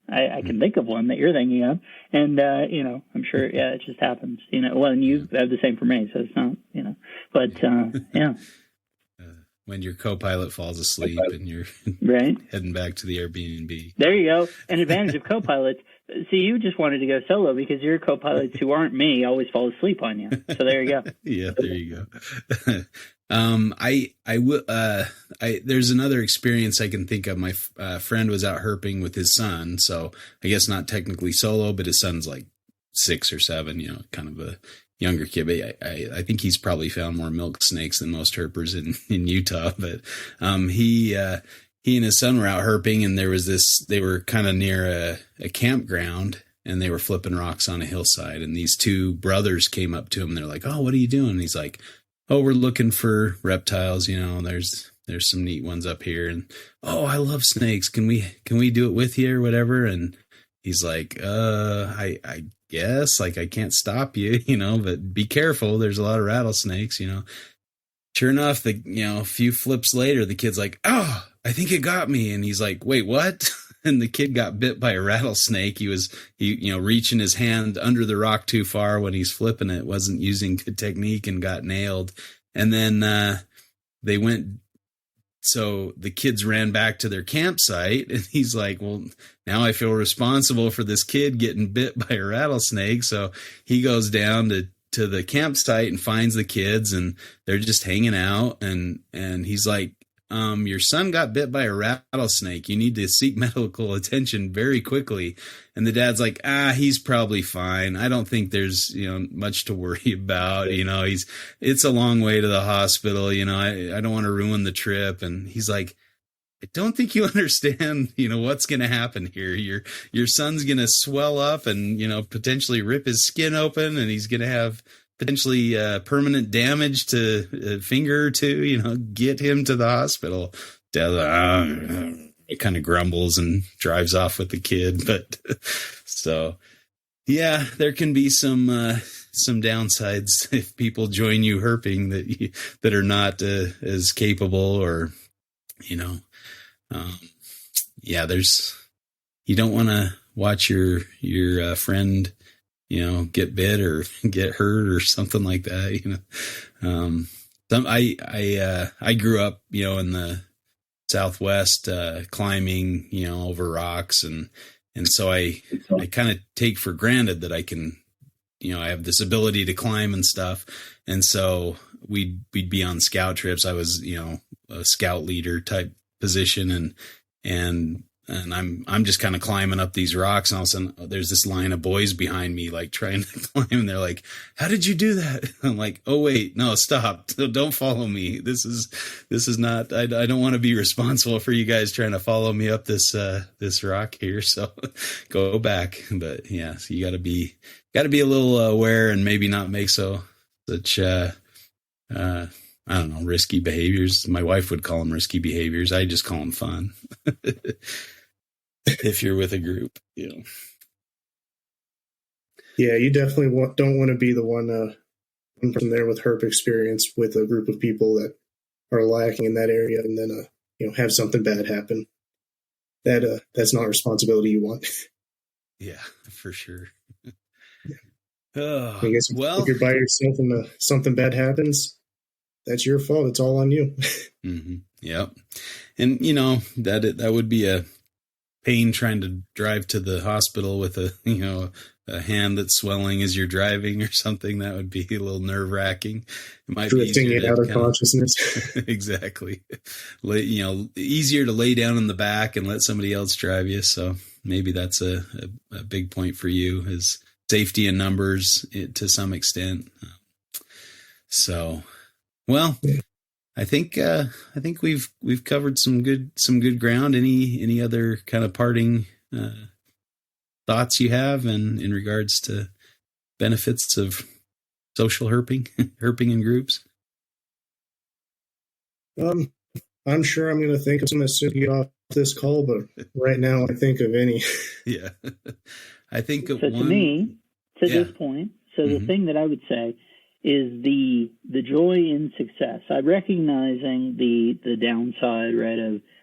I can think of one that you're thinking of, and I'm sure it just happens, well, and you have the same for me, so it's not, but when your co-pilot falls asleep and you're right heading back to the Airbnb. There you go. An advantage of co-pilots. See, you just wanted to go solo because your co-pilots who aren't me always fall asleep on you. So there you go. Yeah, there you go. There's another experience I can think of. My friend was out herping with his son. So I guess not technically solo, but his son's 6 or 7, kind of a younger kid. But I think he's probably found more milk snakes than most herpers in Utah. But he and his son were out herping, and they were kind of near a campground, and they were flipping rocks on a hillside. And these 2 brothers came up to him, and they're like, "Oh, what are you doing?" And he's like, "Oh, we're looking for reptiles. There's some neat ones up here." And, "Oh, I love snakes. Can we do it with you or whatever?" And he's like, I guess, I can't stop you, but be careful. There's a lot of rattlesnakes, Sure enough, a few flips later, the kid's like, "Oh, I think it got me." And he's like, "Wait, what?" And the kid got bit by a rattlesnake. He reaching his hand under the rock too far when he's flipping it, wasn't using good technique, and got nailed. And then they went. So the kids ran back to their campsite, and he's like, "Well, now I feel responsible for this kid getting bit by a rattlesnake." So he goes down to the campsite and finds the kids, and they're just hanging out. And he's like, "Your son got bit by a rattlesnake. You need to seek medical attention very quickly." And the dad's like, "He's probably fine. I don't think there's, much to worry about. It's a long way to the hospital. I don't want to ruin the trip." And he's like, "I don't think you understand, what's going to happen here. Your son's going to swell up and, potentially rip his skin open, and he's going to have potentially permanent damage to a finger or two, get him to the hospital." Dad, it kind of grumbles and drives off with the kid. But so, yeah, there can be some downsides if people join you herping that are not as capable or you know, yeah, you don't want to watch your friend, you know, get bit or get hurt or something like that, you know. I grew up, you know, in the Southwest, climbing, you know, over rocks. And so I kind of take for granted that I can, you know, I have this ability to climb and stuff. And so we'd be on scout trips. I was, you know, a scout leader type position, and I'm just kind of climbing up these rocks, and all of a sudden there's this line of boys behind me, like trying to climb, and they're like, "How did you do that?" I'm like, "Oh wait, no, stop! Don't follow me. This is not. I don't want to be responsible for you guys trying to follow me up this rock here. So go back." But yeah, so you got to be a little aware and maybe not make such I don't know, risky behaviors. My wife would call them risky behaviors. I just call them fun. If you're with a group, you know. Yeah, you definitely don't want to be the one person there with herp experience with a group of people that are lacking in that area, and then you know, have something bad happen. That's not a responsibility you want. Yeah, for sure. I guess if you're by yourself and something bad happens, that's your fault. It's all on you. Mm-hmm. Yep. And you know, that would be a pain trying to drive to the hospital with a hand that's swelling as you're driving or something. That would be a little nerve wracking. It might drifting be it out of consciousness. Exactly. You know, easier to lay down in the back and let somebody else drive you. So maybe that's a big point for you, is safety in numbers to some extent. So, well, I think we've covered some good ground. Any other kind of parting thoughts you have in regards to benefits of social herping in groups? I'm sure I'm going to think of some as soon as we get off this call, but right now I think of any. Yeah, I think so. To me, this point, the thing that I would say is the joy in success. I'm recognizing the downside, right?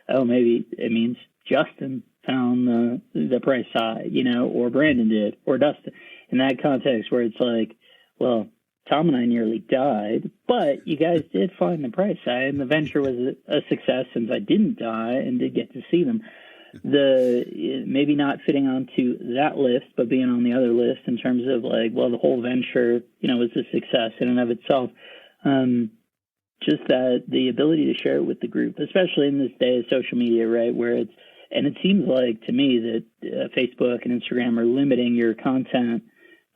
Of maybe it means Justin found the price high, you know, or Brandon did, or Dustin. In that context, where it's like, well, Tom and I nearly died, but you guys did find the price high, and the venture was a success since I didn't die and did get to see them. Maybe not fitting onto that list, but being on the other list in terms of like, well, the whole venture, you know, was a success in and of itself. Just that the ability to share it with the group, especially in this day of social media, right, where it seems like to me that Facebook and Instagram are limiting your content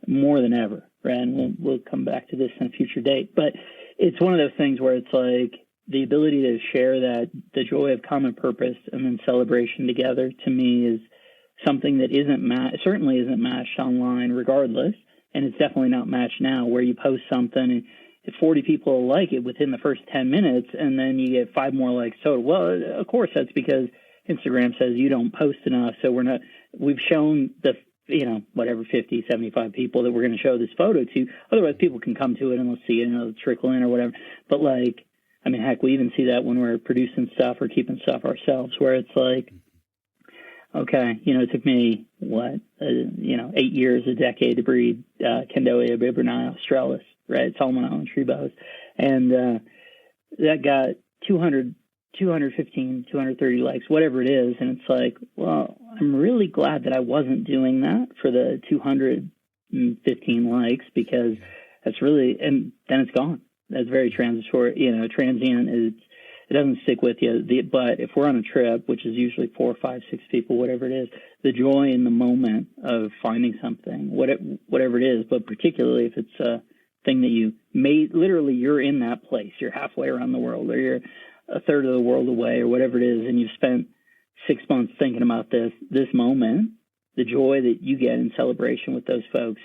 more than ever, right? And we'll come back to this in a future date, but it's one of those things where it's like, the ability to share the joy of common purpose and then celebration together, to me, is something that certainly isn't matched online regardless. And it's definitely not matched now, where you post something and if 40 people like it within the first 10 minutes and then you get 5 more likes. So, well, of course, that's because Instagram says you don't post enough. So we've shown the, you know, whatever, 50, 75 people that we're going to show this photo to. Otherwise, people can come to it and they'll see it and it'll trickle in or whatever. But like, I mean, heck, we even see that when we're producing stuff or keeping stuff ourselves, where it's like, okay, you know, it took me, 8 years, a decade to breed Candoia biberni australis, right? Solomon Island tree boas. And that got 215, 230 likes, whatever it is. And it's like, well, I'm really glad that I wasn't doing that for the 215 likes, because that's really, and then it's gone. That's very transitory, you know, transient. It doesn't stick with you. But if we're on a trip, which is usually 4, 5, 6 people, whatever it is, the joy in the moment of finding something, whatever it is, but particularly if it's a thing that you made, literally you're in that place, you're halfway around the world, or you're a third of the world away, or whatever it is, and you've spent 6 months thinking about this moment, the joy that you get in celebration with those folks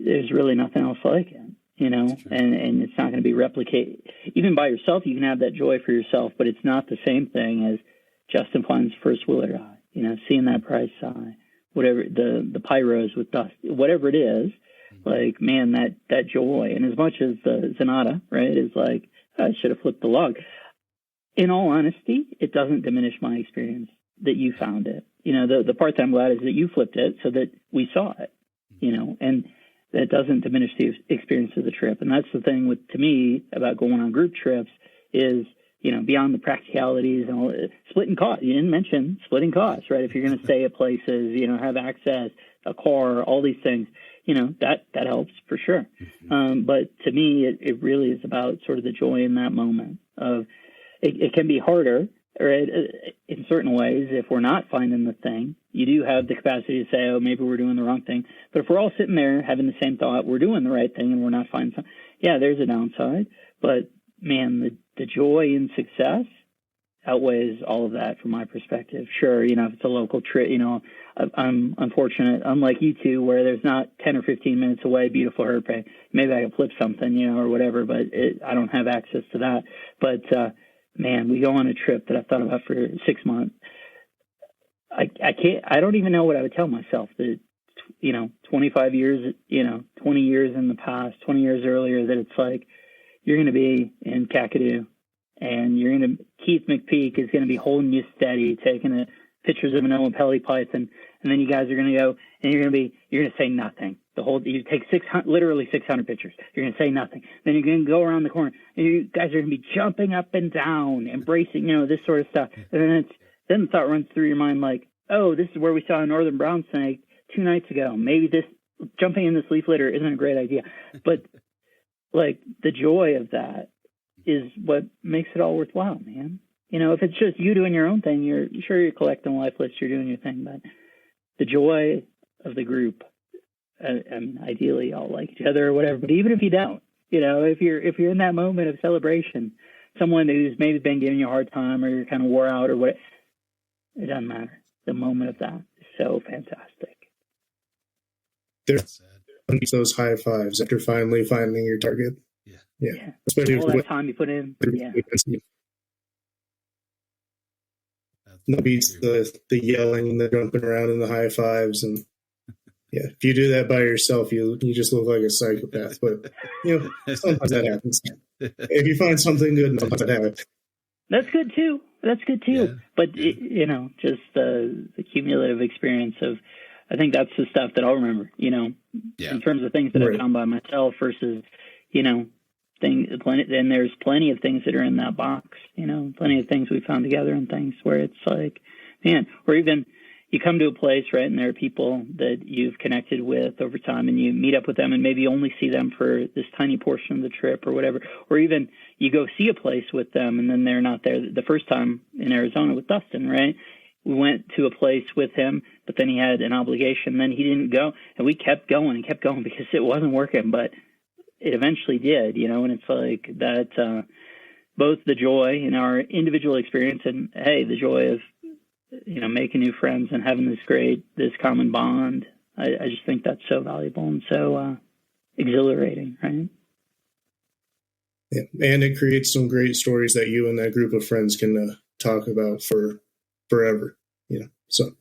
there's really nothing else like it. You know, and it's not going to be replicated. Even by yourself, you can have that joy for yourself, but it's not the same thing as Justin finds first Willard eye, you know, seeing that price eye, whatever, the pyros with dust, whatever it is, like, man, that joy. And as much as the Zanata, right, is like, I should have flipped the log. in all honesty, it doesn't diminish my experience that you found it. The part that I'm glad is that you flipped it so that we saw it, and that doesn't diminish the experience of the trip. And that's the thing to me about going on group trips is, beyond the practicalities and all, splitting costs. You didn't mention splitting costs, right? If you're going to stay at places, have access, a car, all these things, that helps for sure. But to me, it really is about sort of the joy in that moment of, it can be harder, right? In certain ways, if we're not finding the thing, you do have the capacity to say, oh, maybe we're doing the wrong thing. But if we're all sitting there having the same thought, we're doing the right thing and we're not finding something, yeah, there's a downside. But man, the joy in success outweighs all of that from my perspective. Sure, if it's a local trip, I'm unfortunate, unlike you two, where there's not 10 or 15 minutes away, beautiful herping. Maybe I can flip something, or whatever, but I don't have access to that. But, man, we go on a trip that I've thought about for 6 months. I don't even know what I would tell myself that, 25 years, 20 years in the past, 20 years earlier, that it's like, you're going to be in Kakadu and Keith McPeak is going to be holding you steady, taking pictures of an Owen Pelly python. And then you guys are going to go and you're going to say nothing. You take literally 600 pictures. You're going to say nothing. Then you're going to go around the corner and you guys are going to be jumping up and down, embracing, this sort of stuff. And then the thought runs through your mind like, oh, this is where we saw a northern brown snake 2 nights ago. Maybe jumping in this leaf litter isn't a great idea. But like the joy of that is what makes it all worthwhile, man. If it's just you doing your own thing, you're collecting life lists, you're doing your thing, but the joy of the group, ideally y'all like each other or whatever, but even if you don't, if you're in that moment of celebration, someone who's maybe been giving you a hard time or you're kind of wore out or what, it doesn't matter. The moment of that is so fantastic. There's those high fives after finally finding your target. Yeah. Especially all that time you put in. Yeah. No beats the yelling and the jumping around and the high fives. And yeah, if you do that by yourself, you just look like a psychopath. But sometimes that happens. If you find something good, that happens. That's good too. Yeah. But just the cumulative experience of, I think that's the stuff that I'll remember. In terms of things that I've done by myself versus and there's plenty of things that are in that box, plenty of things we found together and things where it's like, man, or even you come to a place, right, and there are people that you've connected with over time and you meet up with them and maybe only see them for this tiny portion of the trip or whatever, or even you go see a place with them and then they're not there. The first time in Arizona with Dustin, right, we went to a place with him, but then he had an obligation, then he didn't go, and we kept going because it wasn't working, but it eventually did, and it's like that, both the joy in our individual experience and, hey, the joy of, making new friends and having this common bond. I just think that's so valuable and so exhilarating, right? Yeah. And it creates some great stories that you and that group of friends can talk about for forever, so.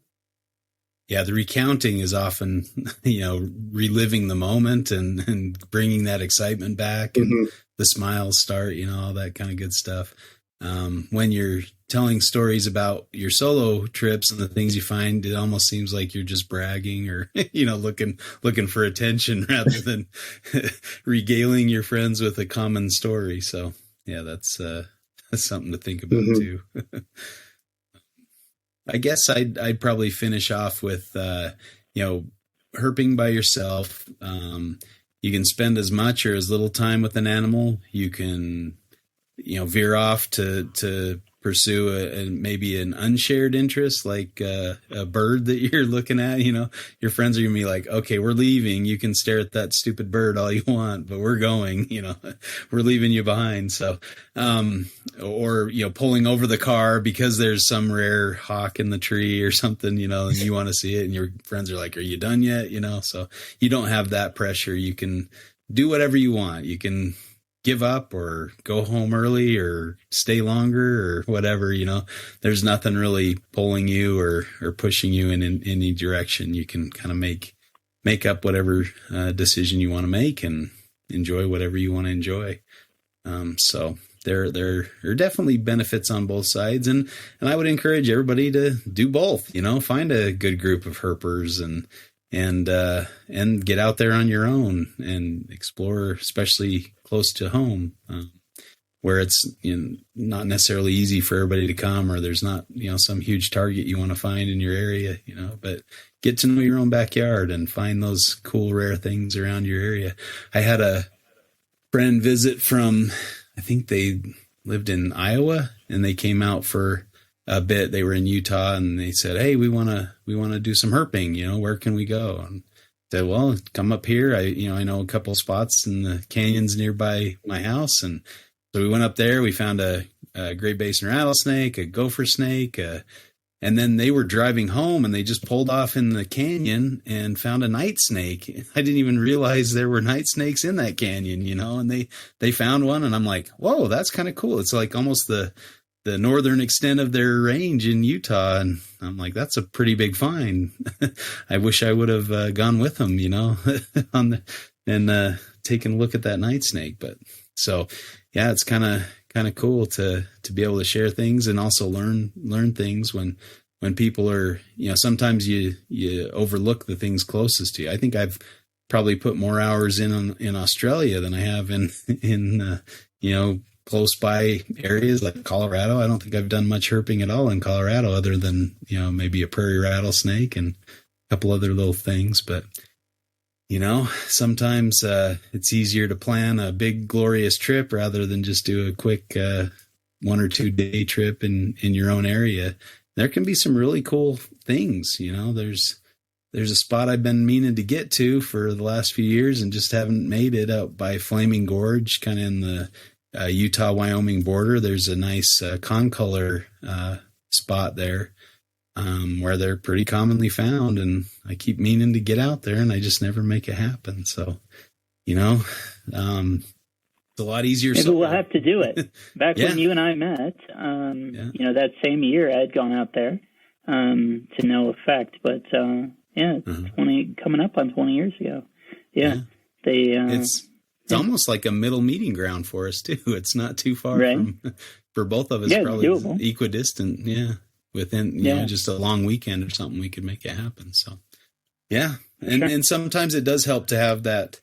Yeah, the recounting is often, reliving the moment and bringing that excitement back and the smiles start, all that kind of good stuff. When you're telling stories about your solo trips and the things you find, it almost seems like you're just bragging or, looking for attention rather than regaling your friends with a common story. So yeah, that's something to think about too. I guess I'd probably finish off with, herping by yourself. You can spend as much or as little time with an animal. You can, veer off to pursue maybe an unshared interest, like a bird that you're looking at. Your friends are gonna be like, okay, we're leaving. You can stare at that stupid bird all you want, but we're going. We're leaving you behind. So, or pulling over the car because there's some rare hawk in the tree or something, and you want to see it, and your friends are like, are you done yet? So you don't have that pressure. You can do whatever you want. You can give up or go home early or stay longer or whatever, there's nothing really pulling you or pushing you in any direction. You can kind of make up whatever decision you want to make and enjoy whatever you want to enjoy. So there are definitely benefits on both sides, and I would encourage everybody to do both. Find a good group of herpers and get out there on your own and explore, especially close to home, where it's not necessarily easy for everybody to come, or there's not some huge target you want to find in your area, but get to know your own backyard and find those cool, rare things around your area. I had a friend visit from, I think they lived in Iowa, and they came out for a bit. They were in Utah, and they said, "Hey, we want to do some herping. Where can we go?" And I said, "Well, come up here. I know a couple spots in the canyons nearby my house." And so we went up there. We found a Great Basin rattlesnake, a gopher snake, and then they were driving home, and they just pulled off in the canyon and found a night snake. I didn't even realize there were night snakes in that canyon, and they found one, and I'm like, whoa, that's kind of cool. It's like almost the northern extent of their range in Utah. And I'm like, that's a pretty big find. I wish I would have gone with them, and taken a look at that night snake. But so, yeah, it's kind of cool to be able to share things and also learn things when people are, sometimes you overlook the things closest to you. I think I've probably put more hours in Australia than I have in close by areas like Colorado. I don't think I've done much herping at all in Colorado, other than, maybe a prairie rattlesnake and a couple other little things. But, sometimes it's easier to plan a big, glorious trip rather than just do a quick 1 or 2 day trip in your own area. There can be some really cool things. There's a spot I've been meaning to get to for the last few years and just haven't made it, out by Flaming Gorge, kind of in the Utah-Wyoming border. There's a nice concolor spot there where they're pretty commonly found, and I keep meaning to get out there, and I just never make it happen. So, it's a lot easier. Maybe we'll have to do it. Back when you and I met, that same year I had gone out there to no effect, but it's 20 coming up on 20 years ago. Yeah. It's almost like a middle meeting ground for us too. It's not too far from, for both of us, probably equidistant. Yeah. Within, just a long weekend or something, we could make it happen. So, yeah. And sometimes it does help to have that,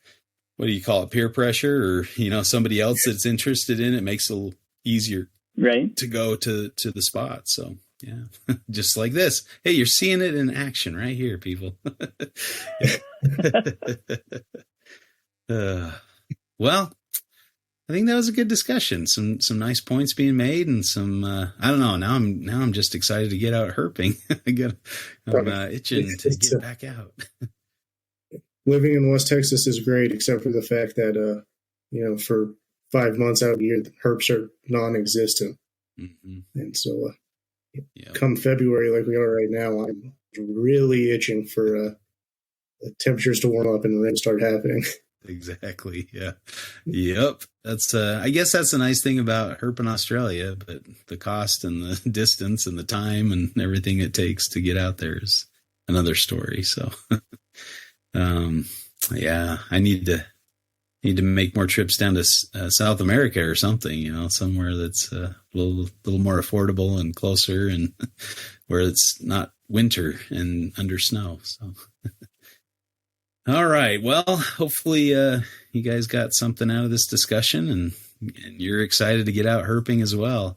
what do you call it? Peer pressure, or, somebody else that's interested in it. Makes it a little easier to go to the spot. So, yeah, just like this. Hey, you're seeing it in action right here, people. Well, I think that was a good discussion. Some nice points being made, and some I don't know. Now I'm just excited to get out herping. I'm itching to get back out. Living in West Texas is great, except for the fact that for 5 months out of the year, the herps are non-existent, and so come February, like we are right now, I'm really itching for the temperatures to warm up and the rain start happening. Exactly. Yeah. Yep. That's I guess that's the nice thing about herping Australia, but the cost and the distance and the time and everything it takes to get out there is another story. So, I need to make more trips down to South America or something, somewhere that's a little more affordable and closer, and where it's not winter and under snow. So. All right. Well, hopefully you guys got something out of this discussion, and you're excited to get out herping as well.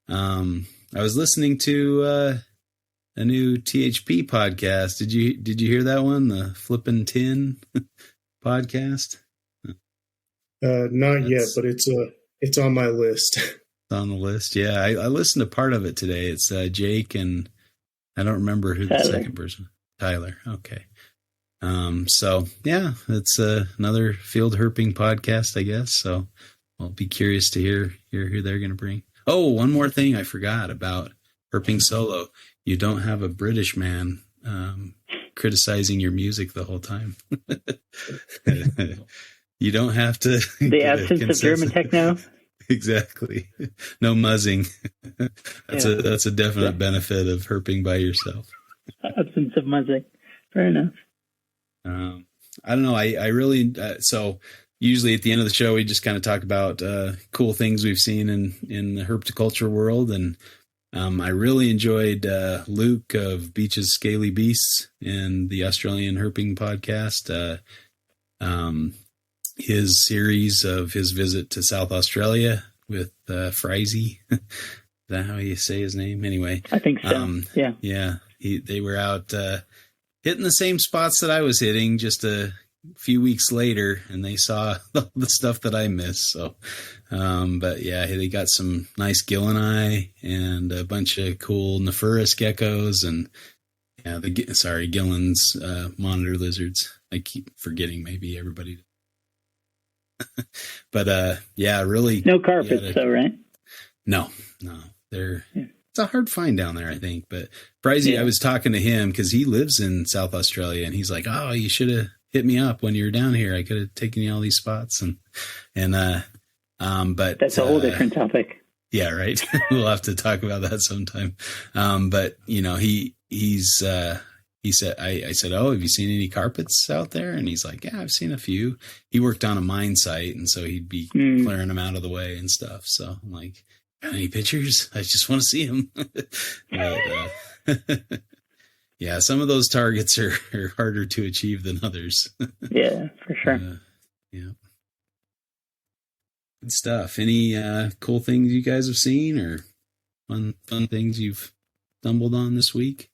I was listening to a new THP podcast. Did you hear that one? The Flippin' Tin podcast? Not yet, but it's on my list. It's on the list. Yeah. I listened to part of it today. It's Jake, and I don't remember who the second person. Tyler. Okay. So yeah, it's another field herping podcast, I guess. So I'll be curious to hear who they're going to bring. Oh, one more thing I forgot about herping solo. You don't have a British man criticizing your music the whole time. You don't have to. The absence of German techno. Exactly. No muzzing. That's a definite benefit of herping by yourself. Absence of muzzing. Fair enough. I don't know. I really, so usually at the end of the show, we just kind of talk about cool things we've seen in the herpetoculture world. And I really enjoyed Luke of Beach's Scaly Beasts and the Australian Herping podcast. His series of his visit to South Australia with Frizy. Is that how you say his name? Anyway, I think so. Yeah. They were out hitting the same spots that I was hitting just a few weeks later, and they saw the stuff that I missed. So, but yeah, they got some nice Gillini and a bunch of cool Nephurus geckos, and Gillen's monitor lizards. I keep forgetting, maybe everybody. But yeah, really. No carpets, though, right? No, it's a hard find down there, I think. But Frizy, I was talking to him because he lives in South Australia, and he's like, "Oh, you should have hit me up when you were down here. I could have taken you all these spots." But that's a whole different topic. Yeah, right. We'll have to talk about that sometime. But he said, I said, "Oh, have you seen any carpets out there?" And he's like, "Yeah, I've seen a few." He worked on a mine site, and so he'd be clearing them out of the way and stuff. So I'm like, "Got any pictures? I just want to see them." But, yeah, some of those targets are harder to achieve than others. Yeah, for sure. Yeah. Good stuff. Any cool things you guys have seen or fun things you've stumbled on this week?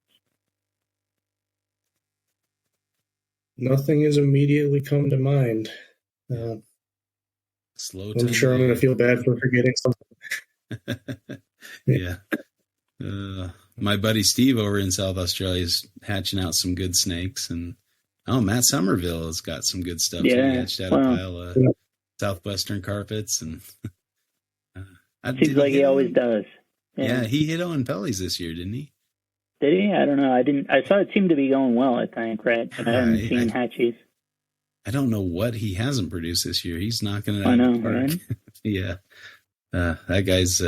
Nothing has immediately come to mind. Slow. I'm sure I'm going to feel bad for forgetting something. Yeah. My buddy Steve over in South Australia is hatching out some good snakes, and Matt Somerville has got some good stuff. Yeah, he hatched out a pile of southwestern carpets, and seems like he always does. Yeah, he hit on Pellies this year, didn't he? Did he? I don't know. I saw it seemed to be going well, I think, right? But I haven't seen hatchies. I don't know what he hasn't produced this year. He's knocking it out I know, of the park. right? Yeah. That guy's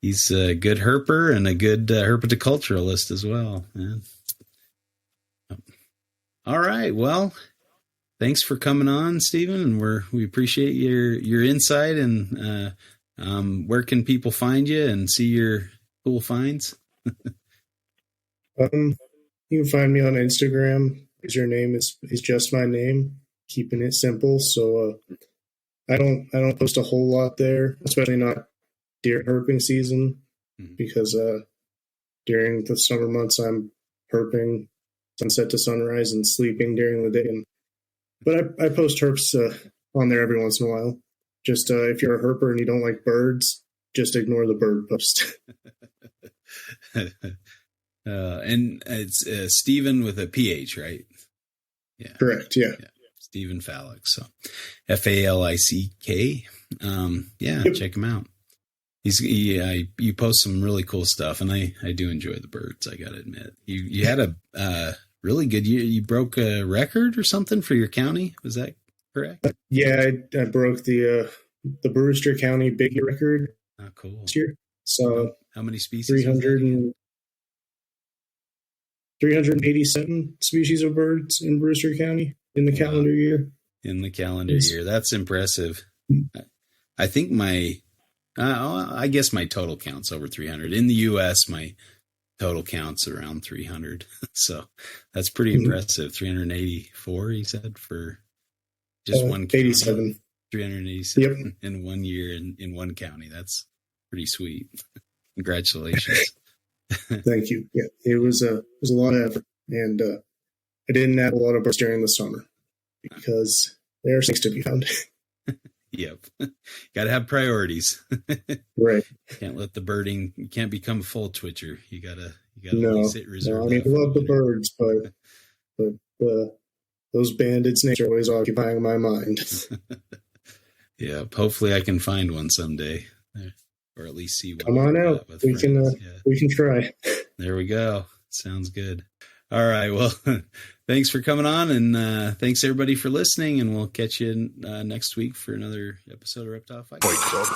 he's a good herper and a good herpetoculturalist as well. Yeah. All right. Well, thanks for coming on, Stephen, and we appreciate your insight. And where can people find you and see your cool finds? You can find me on Instagram. Username is just my name, keeping it simple. So I don't post a whole lot there, especially not during herping season, because during the summer months I'm herping sunset to sunrise and sleeping during the day. But I post herps on there every once in a while. Just if you're a herper and you don't like birds, just ignore the bird post. And it's Stephen with a PH, right? Yeah. Correct. Yeah. Stephen Falick. So Falick. Yeah. Check him out. You post some really cool stuff, and I do enjoy the birds. I got to admit, you had a really good year. You broke a record or something for your county. Was that correct? Yeah. I broke the Brewster County big record. Oh, cool. This year. So how many species? 387 species of birds in Brewster County in the calendar year. In the calendar year. That's impressive. I think I guess my total count's over 300. In the U.S., my total count's around 300. So that's pretty impressive. 384, he said, for just one county. 87. 387 in 1 year in one county. That's pretty sweet. Congratulations. Thank you. Yeah, it was a lot of effort, and I didn't have a lot of birds during the summer because there are snakes to be found. Yep, got to have priorities. Right. Can't let the birding. You can't become a full twitcher. You gotta sit reserved. I love the birds, but those banded snakes are always occupying my mind. Yeah, hopefully I can find one someday. Or at least see one. Come on out. We can try. There we go. Sounds good. All right. Well, thanks for coming on, and thanks everybody for listening, and we'll catch you next week for another episode of Reptile Fight Club.